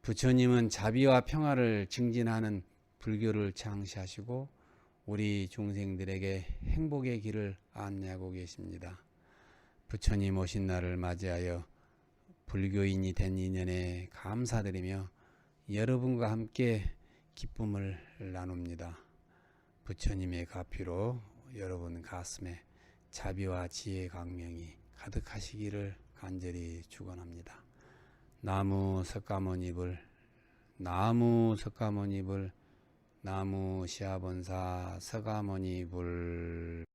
부처님은 자비와 평화를 증진하는 불교를 창시하시고 우리 중생들에게 행복의 길을 안내하고 계십니다. 부처님 오신 날을 맞이하여 불교인이 된 인연에 감사드리며 여러분과 함께 기쁨을 나눕니다. 부처님의 가피로 여러분 가슴에 자비와 지혜의 강명이 가득하시기를 간절히 축원합니다. 나무 석가모니불, 나무 석가모니불, 나무 시아본사 석가모니불.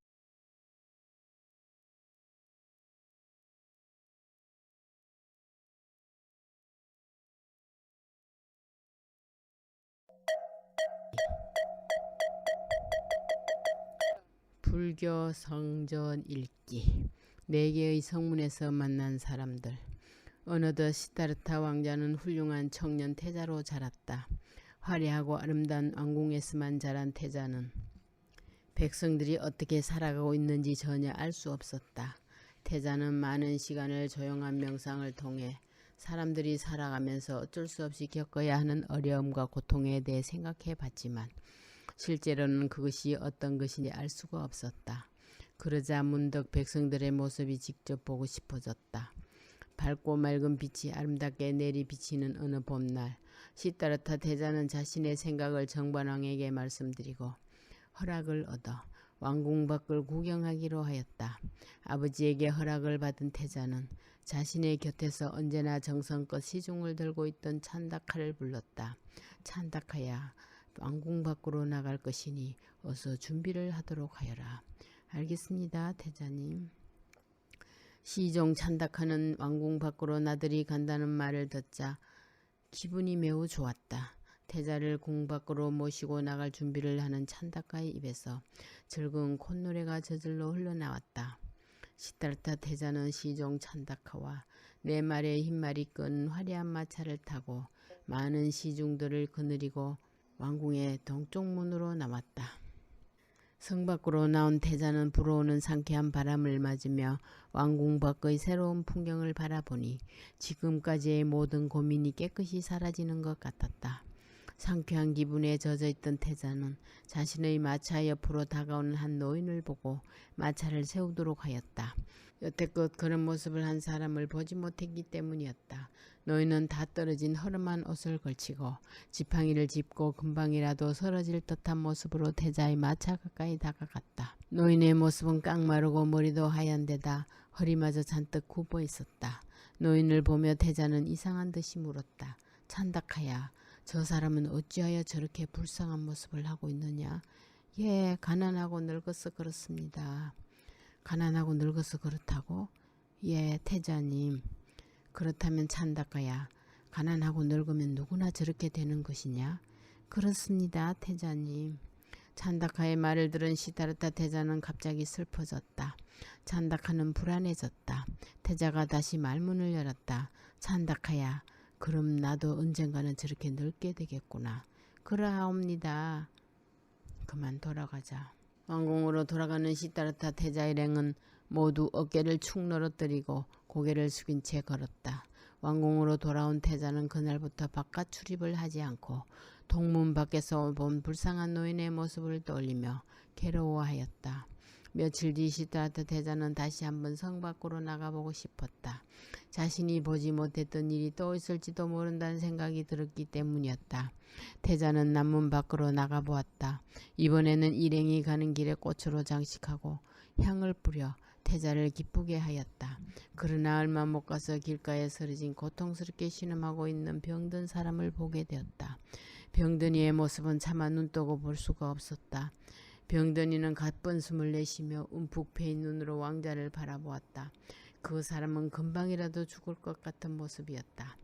불교 성전 읽기. 4개의 성문에서 만난 사람들. 어느덧 시다르타 왕자는 훌륭한 청년 태자로 자랐다. 화려하고 아름다운 왕궁에서만 자란 태자는 백성들이 어떻게 살아가고 있는지 전혀 알 수 없었다. 태자는 많은 시간을 조용한 명상을 통해 사람들이 살아가면서 어쩔 수 없이 겪어야 하는 어려움과 고통에 대해 생각해 봤지만 실제로는 그것이 어떤 것인지 알 수가 없었다. 그러자 문득 백성들의 모습이 직접 보고 싶어졌다. 밝고 맑은 빛이 아름답게 내리비치는 어느 봄날, 시다르타 태자는 자신의 생각을 정반왕에게 말씀드리고 허락을 얻어 왕궁 밖을 구경하기로 하였다. 아버지에게 허락을 받은 태자는 자신의 곁에서 언제나 정성껏 시중을 들고 있던 찬다카를 불렀다. 찬다카야, 왕궁 밖으로 나갈 것이니 어서 준비를 하도록 하여라. 알겠습니다, 태자님. 시종 찬다카는 왕궁 밖으로 나들이 간다는 말을 듣자 기분이 매우 좋았다. 태자를 궁 밖으로 모시고 나갈 준비를 하는 찬다카의 입에서 즐거운 콧노래가 저절로 흘러나왔다. 시다르타 태자는 시종 찬다카와 4마리의 흰말이 끈 화려한 마차를 타고 많은 시중들을 거느리고 왕궁의 동쪽 문으로 나왔다. 성 밖으로 나온 태자는 불어오는 상쾌한 바람을 맞으며 왕궁 밖의 새로운 풍경을 바라보니 지금까지의 모든 고민이 깨끗이 사라지는 것 같았다. 상쾌한 기분에 젖어있던 태자는 자신의 마차 옆으로 다가오는 한 노인을 보고 마차를 세우도록 하였다. 여태껏 그런 모습을 한 사람을 보지 못했기 때문이었다. 노인은 다 떨어진 허름한 옷을 걸치고 지팡이를 짚고 금방이라도 쓰러질 듯한 모습으로 태자의 마차 가까이 다가갔다. 노인의 모습은 깡마르고 머리도 하얀 데다 허리마저 잔뜩 굽어 있었다. 노인을 보며 태자는 이상한 듯이 물었다. 찬다카야, 저 사람은 어찌하여 저렇게 불쌍한 모습을 하고 있느냐? 예, 가난하고 늙어서 그렇습니다. 가난하고 늙어서 그렇다고? 예, 태자님. 그렇다면 찬다카야, 가난하고 늙으면 누구나 저렇게 되는 것이냐? 그렇습니다, 태자님. 찬다카의 말을 들은 시다르타 태자는 갑자기 슬퍼졌다. 찬다카는 불안해졌다. 태자가 다시 말문을 열었다. 찬다카야, 그럼 나도 언젠가는 저렇게 늙게 되겠구나. 그러하옵니다. 그만 돌아가자. 왕궁으로 돌아가는 시다르타 태자 일행은 모두 어깨를 축 늘어뜨리고 고개를 숙인 채 걸었다. 왕궁으로 돌아온 태자는 그날부터 바깥 출입을 하지 않고 동문 밖에서 본 불쌍한 노인의 모습을 떠올리며 괴로워하였다. 며칠 뒤 시다르타 태자는 다시 한번 성 밖으로 나가보고 싶었다. 자신이 보지 못했던 일이 또 있을지도 모른다는 생각이 들었기 때문이었다. 태자는 남문 밖으로 나가보았다. 이번에는 일행이 가는 길에 꽃으로 장식하고 향을 뿌려 태자를 기쁘게 하였다. 그러나 얼마 못 가서 길가에 쓰러진 고통스럽게 신음하고 있는 병든 사람을 보게 되었다. 병든이의 모습은 차마 눈뜨고 볼 수가 없었다. 병든이는 가쁜 숨을 내쉬며 움푹 패인 눈으로 왕자를 바라보았다. 그 사람은 금방이라도 죽을 것 같은 모습이었다.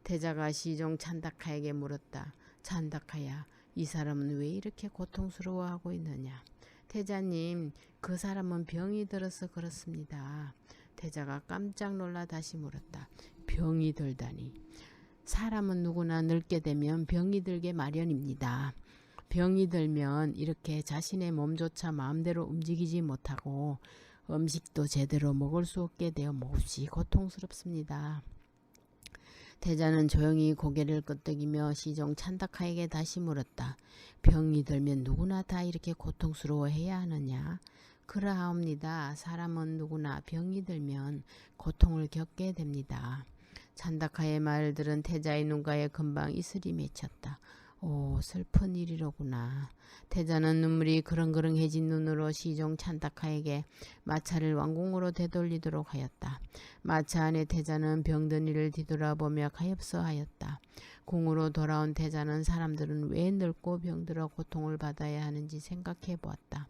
태자가 시종 찬다카에게 물었다. 찬다카야, 이 사람은 왜 이렇게 고통스러워하고 있느냐? 태자님, 그 사람은 병이 들어서 그렇습니다. 태자가 깜짝 놀라 다시 물었다. 병이 들다니. 사람은 누구나 늙게 되면 병이 들게 마련입니다. 병이 들면 이렇게 자신의 몸조차 마음대로 움직이지 못하고 음식도 제대로 먹을 수 없게 되어 몹시 고통스럽습니다. 태자는 조용히 고개를 끄덕이며 시종 찬다카에게 다시 물었다. 병이 들면 누구나 다 이렇게 고통스러워해야 하느냐? 그러하옵니다. 사람은 누구나 병이 들면 고통을 겪게 됩니다. 찬다카의 말을 들은 태자의 눈가에 금방 이슬이 맺혔다. 오, 슬픈 일이로구나. 태자는 눈물이 그렁그렁해진 눈으로 시종 찬다카에게 마차를 왕궁으로 되돌리도록 하였다. 마차 안에 태자는 병든 이를 뒤돌아보며 가엾어하였다. 궁으로 돌아온 태자는 사람들은 왜 늙고 병들어 고통을 받아야 하는지 생각해 보았다.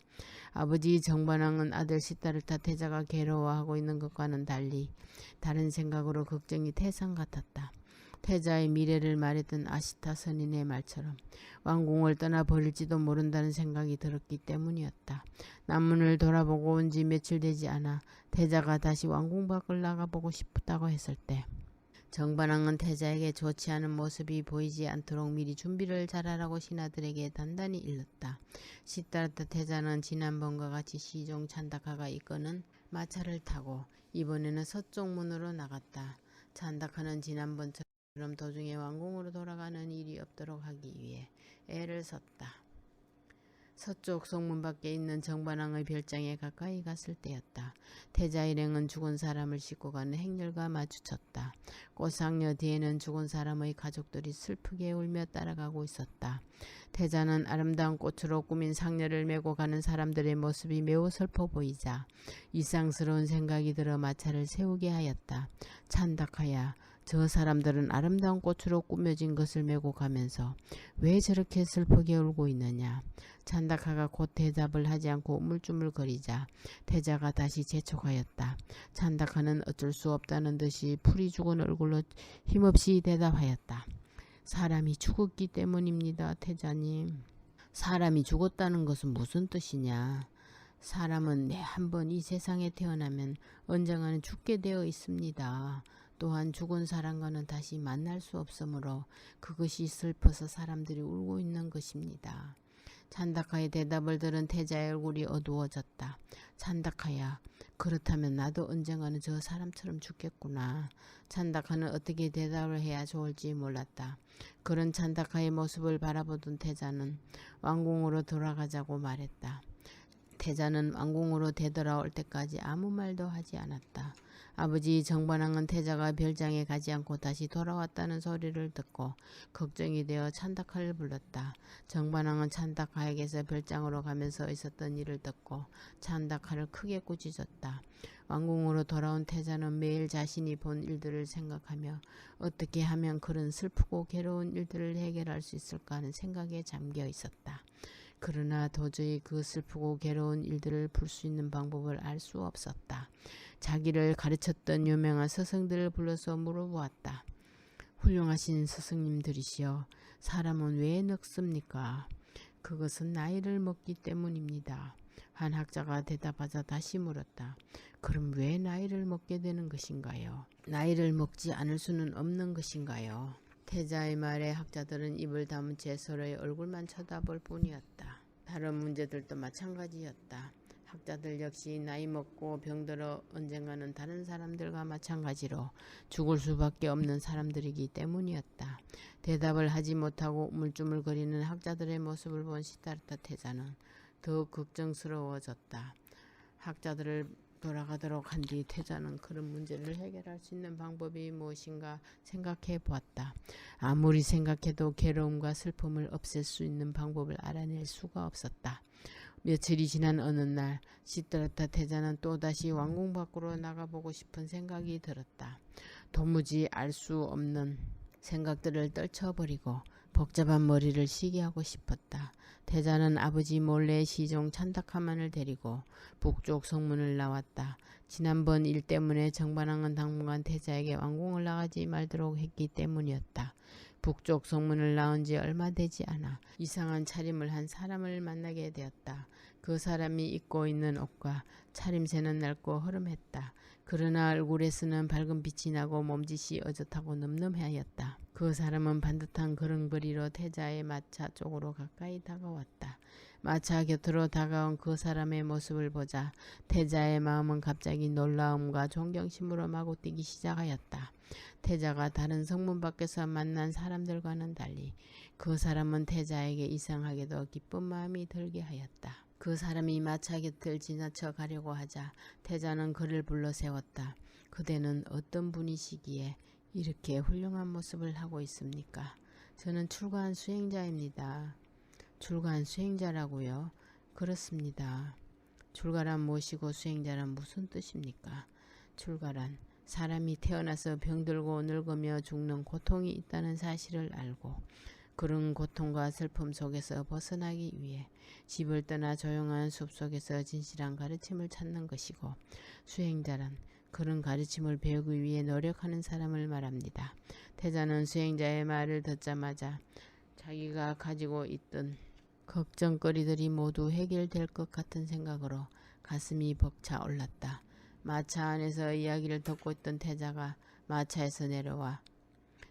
아버지 정반왕은 아들 시다르타 태자가 괴로워하고 있는 것과는 달리 다른 생각으로 걱정이 태산 같았다. 태자의 미래를 말했던 아시타 선인의 말처럼 왕궁을 떠나버릴지도 모른다는 생각이 들었기 때문이었다. 남문을 돌아보고 온 지 며칠 되지 않아 태자가 다시 왕궁 밖을 나가보고 싶다고 했을 때 정반왕은 태자에게 좋지 않은 모습이 보이지 않도록 미리 준비를 잘하라고 신하들에게 단단히 일렀다. 시다르타 태자는 지난번과 같이 시종 찬다카가 이끄는 마차를 타고 이번에는 서쪽 문으로 나갔다. 찬다카는 지난번처럼 도중에 왕궁으로 돌아가는 일이 없도록 하기 위해 애를 썼다. 서쪽 성문 밖에 있는 정반왕의 별장에 가까이 갔을 때였다. 태자 일행은 죽은 사람을 싣고 가는 행렬과 마주쳤다. 꽃상녀 뒤에는 죽은 사람의 가족들이 슬프게 울며 따라가고 있었다. 태자는 아름다운 꽃으로 꾸민 상녀를 메고 가는 사람들의 모습이 매우 슬퍼 보이자 이상스러운 생각이 들어 마차를 세우게 하였다. 찬다카야, 저 사람들은 아름다운 꽃으로 꾸며진 것을 메고 가면서 왜 저렇게 슬프게 울고 있느냐. 찬다카가 곧 대답을 하지 않고 우물쭈물거리자 태자가 다시 재촉하였다. 찬다카는 어쩔 수 없다는 듯이 풀이 죽은 얼굴로 힘없이 대답하였다. 사람이 죽었기 때문입니다, 태자님. 사람이 죽었다는 것은 무슨 뜻이냐. 사람은 한 번 이 세상에 태어나면 언젠가는 죽게 되어 있습니다. 또한 죽은 사람과는 다시 만날 수 없으므로 그것이 슬퍼서 사람들이 울고 있는 것입니다. 찬다카의 대답을 들은 태자의 얼굴이 어두워졌다. 찬다카야, 그렇다면 나도 언젠가는 저 사람처럼 죽겠구나. 찬다카는 어떻게 대답을 해야 좋을지 몰랐다. 그런 찬다카의 모습을 바라보던 태자는 왕궁으로 돌아가자고 말했다. 태자는 왕궁으로 되돌아올 때까지 아무 말도 하지 않았다. 아버지 정반왕은 태자가 별장에 가지 않고 다시 돌아왔다는 소리를 듣고 걱정이 되어 찬다카를 불렀다. 정반왕은 찬다카에게서 별장으로 가면서 있었던 일을 듣고 찬다카를 크게 꾸짖었다. 왕궁으로 돌아온 태자는 매일 자신이 본 일들을 생각하며 어떻게 하면 그런 슬프고 괴로운 일들을 해결할 수 있을까 하는 생각에 잠겨 있었다. 그러나 도저히 그 슬프고 괴로운 일들을 풀 수 있는 방법을 알 수 없었다. 자기를 가르쳤던 유명한 스승들을 불러서 물어보았다. 훌륭하신 스승님들이시여, 사람은 왜 늙습니까? 그것은 나이를 먹기 때문입니다. 한 학자가 대답하자 다시 물었다. 그럼 왜 나이를 먹게 되는 것인가요? 나이를 먹지 않을 수는 없는 것인가요? 태자의 말에 학자들은 입을 다문 채 서로의 얼굴만 쳐다볼 뿐이었다. 다른 문제들도 마찬가지였다. 학자들 역시 나이 먹고 병들어 언젠가는 다른 사람들과 마찬가지로 죽을 수밖에 없는 사람들이기 때문이었다. 대답을 하지 못하고 우물쭈물거리는 학자들의 모습을 본 시다르타 태자는 더욱 걱정스러워졌다. 학자들을 돌아가도록 한 뒤 태자는 그런 문제를 해결할 수 있는 방법이 무엇인가 생각해 보았다. 아무리 생각해도 괴로움과 슬픔을 없앨 수 있는 방법을 알아낼 수가 없었다. 며칠이 지난 어느 날 시다르타 태자는 또다시 왕궁 밖으로 나가보고 싶은 생각이 들었다. 도무지 알 수 없는 생각들을 떨쳐버리고 복잡한 머리를 쉬게 하고 싶었다. 태자는 아버지 몰래 시종 찬다카만을 데리고 북쪽 성문을 나왔다. 지난번 일 때문에 정반왕은 당분간 태자에게 왕궁을 나가지 말도록 했기 때문이었다. 북쪽 성문을 나온 지 얼마 되지 않아 이상한 차림을 한 사람을 만나게 되었다. 그 사람이 입고 있는 옷과 차림새는 낡고 허름했다. 그러나 얼굴에서는 밝은 빛이 나고 몸짓이 어젓하고 늠름하였다. 그 사람은 반듯한 걸음걸이로 태자의 마차 쪽으로 가까이 다가왔다. 마차 곁으로 다가온 그 사람의 모습을 보자 태자의 마음은 갑자기 놀라움과 존경심으로 마구 뛰기 시작하였다. 태자가 다른 성문 밖에서 만난 사람들과는 달리 그 사람은 태자에게 이상하게도 기쁜 마음이 들게 하였다. 그 사람이 마차 곁을 지나쳐 가려고 하자 태자는 그를 불러 세웠다. 그대는 어떤 분이시기에 이렇게 훌륭한 모습을 하고 있습니까? 저는 출가한 수행자입니다. 출가한 수행자라고요? 그렇습니다. 출가란 무엇이고 수행자란 무슨 뜻입니까? 출가란 사람이 태어나서 병들고 늙으며 죽는 고통이 있다는 사실을 알고 그런 고통과 슬픔 속에서 벗어나기 위해 집을 떠나 조용한 숲속에서 진실한 가르침을 찾는 것이고, 수행자란 그런 가르침을 배우기 위해 노력하는 사람을 말합니다. 태자는 수행자의 말을 듣자마자 자기가 가지고 있던 걱정거리들이 모두 해결될 것 같은 생각으로 가슴이 벅차 올랐다. 마차 안에서 이야기를 듣고 있던 태자가 마차에서 내려와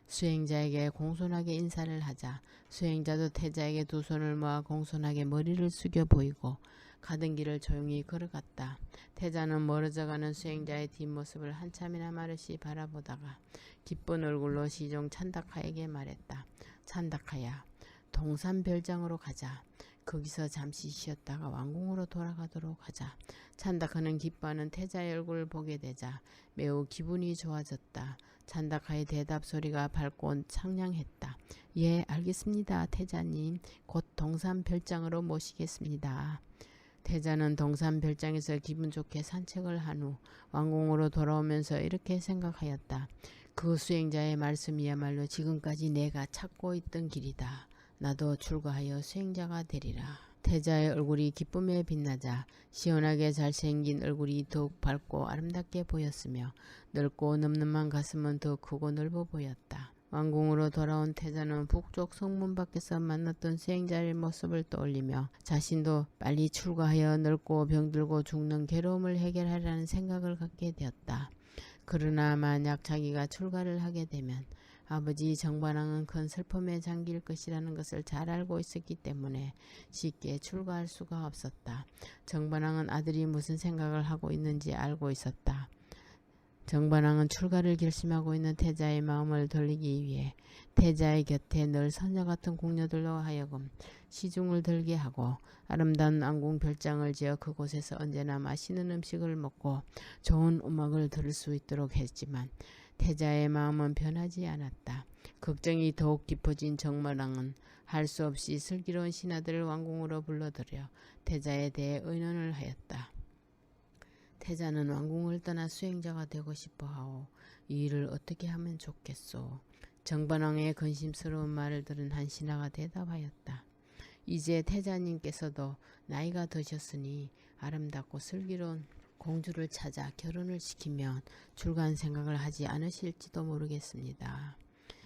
수행자에게 공손하게 인사를 하자 수행자도 태자에게 두 손을 모아 공손하게 머리를 숙여 보이고 가던 길을 조용히 걸어갔다. 태자는 멀어져가는 수행자의 뒷모습을 한참이나 말없이 바라보다가 기쁜 얼굴로 시종 찬다카에게 말했다. 찬다카야, 동산별장으로 가자. 거기서 잠시 쉬었다가 왕궁으로 돌아가도록 하자. 찬다카는 기뻐하는 태자의 얼굴을 보게 되자 매우 기분이 좋아졌다. 찬다카의 대답 소리가 밝고 상냥했다. 예, 알겠습니다. 태자님, 곧 동산별장으로 모시겠습니다. 태자는 동산별장에서 기분 좋게 산책을 한 후 왕궁으로 돌아오면서 이렇게 생각하였다. 그 수행자의 말씀이야말로 지금까지 내가 찾고 있던 길이다. 나도 출가하여 수행자가 되리라. 태자의 얼굴이 기쁨에 빛나자 시원하게 잘생긴 얼굴이 더욱 밝고 아름답게 보였으며 넓고 늠름한 가슴은 더 크고 넓어 보였다. 왕궁으로 돌아온 태자는 북쪽 성문 밖에서 만났던 수행자의 모습을 떠올리며 자신도 빨리 출가하여 늙고 병들고 죽는 괴로움을 해결하려는 생각을 갖게 되었다. 그러나 만약 자기가 출가를 하게 되면 아버지 정반왕은 큰 슬픔에 잠길 것이라는 것을 잘 알고 있었기 때문에 쉽게 출가할 수가 없었다. 정반왕은 아들이 무슨 생각을 하고 있는지 알고 있었다. 정반왕은 출가를 결심하고 있는 태자의 마음을 돌리기 위해 태자의 곁에 늘 선녀 같은 궁녀들로 하여금 시중을 들게 하고 아름다운 왕궁 별장을 지어 그곳에서 언제나 맛있는 음식을 먹고 좋은 음악을 들을 수 있도록 했지만 태자의 마음은 변하지 않았다. 걱정이 더욱 깊어진 정반왕은 할 수 없이 슬기로운 신하들을 왕궁으로 불러들여 태자에 대해 의논을 하였다. 태자는 왕궁을 떠나 수행자가 되고 싶어 하오. 이 일을 어떻게 하면 좋겠소? 정반왕의 근심스러운 말을 들은 한 신하가 대답하였다. 이제 태자님께서도 나이가 드셨으니 아름답고 슬기로운 공주를 찾아 결혼을 시키면 출가한 생각을 하지 않으실지도 모르겠습니다.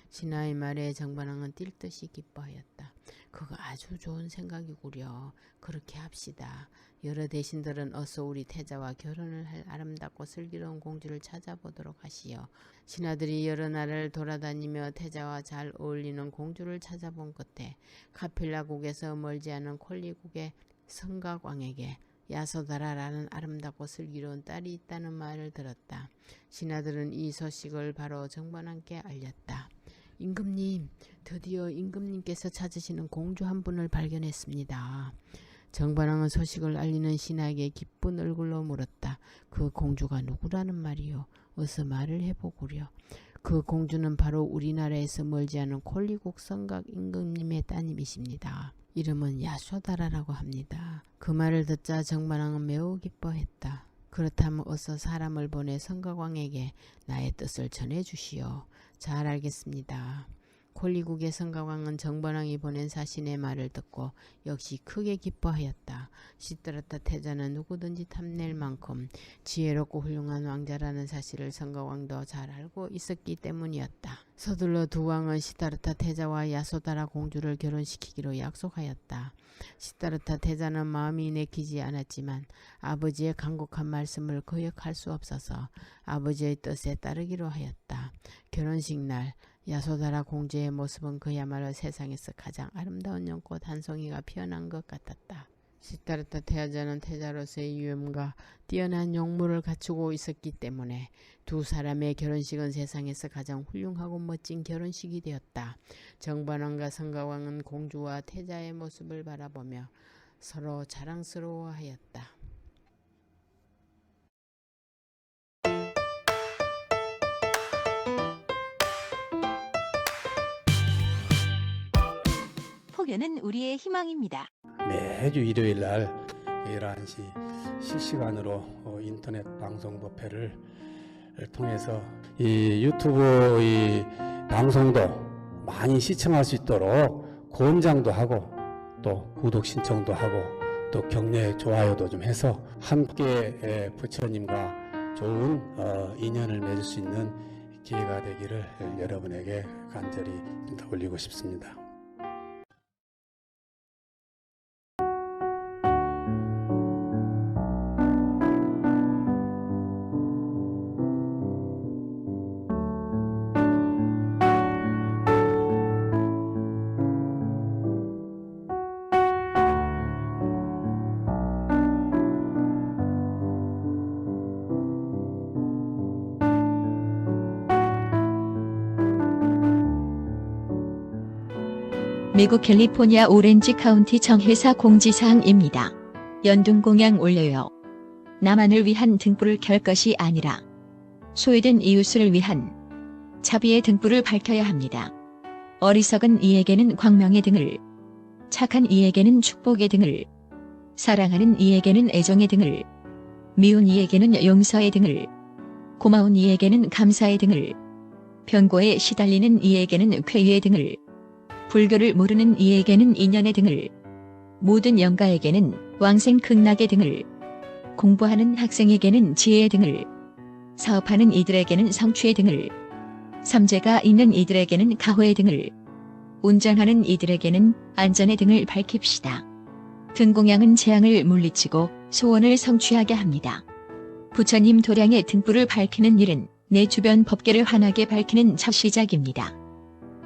신하의 말에 정반왕은 뛸 듯이 기뻐하였다. 그거 아주 좋은 생각이구려. 그렇게 합시다. 여러 대신들은 어서 우리 태자와 결혼을 할 아름답고 슬기로운 공주를 찾아보도록 하시오. 신하들이 여러 나라를 돌아다니며 태자와 잘 어울리는 공주를 찾아본 끝에 카필라국에서 멀지 않은 콜리국의 성각왕에게 야소다라라는 아름답고 슬기로운 딸이 있다는 말을 들었다. 신하들은 이 소식을 바로 정반왕께 알렸다. 임금님, 드디어 임금님께서 찾으시는 공주 한 분을 발견했습니다. 정반왕은 소식을 알리는 신하에게 기쁜 얼굴로 물었다. 그 공주가 누구라는 말이요? 어서 말을 해보구려. 그 공주는 바로 우리나라에서 멀지 않은 콜리국 성각 임금님의 따님이십니다. 이름은 야소다라라고 합니다. 그 말을 듣자 정반왕은 매우 기뻐했다. 그렇다면 어서 사람을 보내 성각왕에게 나의 뜻을 전해주시오. 잘 알겠습니다. 콜리국의 성각왕은 정반왕이 보낸 사신의 말을 듣고 역시 크게 기뻐하였다. 시드라타 태자는 누구든지 탐낼 만큼 지혜롭고 훌륭한 왕자라는 사실을 성각왕도 잘 알고 있었기 때문이었다. 서둘러 두 왕은 시드라타 태자와 야소다라 공주를 결혼시키기로 약속하였다. 시드라타 태자는 마음이 내키지 않았지만 아버지의 간곡한 말씀을 거역할 수 없어서 아버지의 뜻에 따르기로 하였다. 결혼식 날 야소다라 공주의 모습은 그야말로 세상에서 가장 아름다운 연꽃 한 송이가 피어난 것 같았다. 시드라타 태자는 태자로서의 유염과 뛰어난 용모를 갖추고 있었기 때문에 두 사람의 결혼식은 세상에서 가장 훌륭하고 멋진 결혼식이 되었다. 정반왕과 성각왕은 공주와 태자의 모습을 바라보며 서로 자랑스러워하였다. 폭염은 우리의 희망입니다. 매주 일요일 날 11시 실시간으로 인터넷 방송 부페를 통해서 이 유튜브 이 방송도 많이 시청할 수 있도록 권장도 하고 또 구독 신청도 하고 또 격려 좋아요도 좀 해서 함께 부처님과 좋은 인연을 맺을 수 있는 기회가 되기를 여러분에게 간절히 올리고 싶습니다. 미국 캘리포니아 오렌지 카운티 정회사 공지사항입니다. 연dun공양 올려요. 나만을 위한 등불을 켤 것이 아니라 소외된 이웃을 위한 자비의 등불을 밝혀야 합니다. 어리석은 이에게는 광명의 등을, 착한 이에게는 축복의 등을, 사랑하는 이에게는 애정의 등을, 미운 이에게는 용서의 등을, 고마운 이에게는 감사의 등을, 병고에 시달리는 이에게는 쾌유의 등을, 불교를 모르는 이에게는 인연의 등을, 모든 영가에게는 왕생 극락의 등을, 공부하는 학생에게는 지혜의 등을, 사업하는 이들에게는 성취의 등을, 삼재가 있는 이들에게는 가호의 등을, 운전하는 이들에게는 안전의 등을 밝힙시다. 등공양은 재앙을 물리치고 소원을 성취하게 합니다. 부처님 도량의 등불을 밝히는 일은 내 주변 법계를 환하게 밝히는 첫 시작입니다.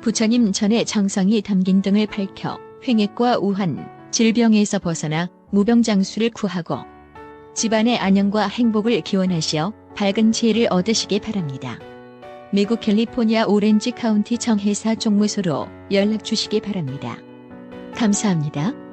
부처님 전에 정성이 담긴 등을 밝혀 횡액과 우환, 질병에서 벗어나 무병장수를 구하고 집안의 안녕과 행복을 기원하시어 밝은 지혜를 얻으시기 바랍니다. 미국 캘리포니아 오렌지 카운티 정회사 종무소로 연락 주시기 바랍니다. 감사합니다.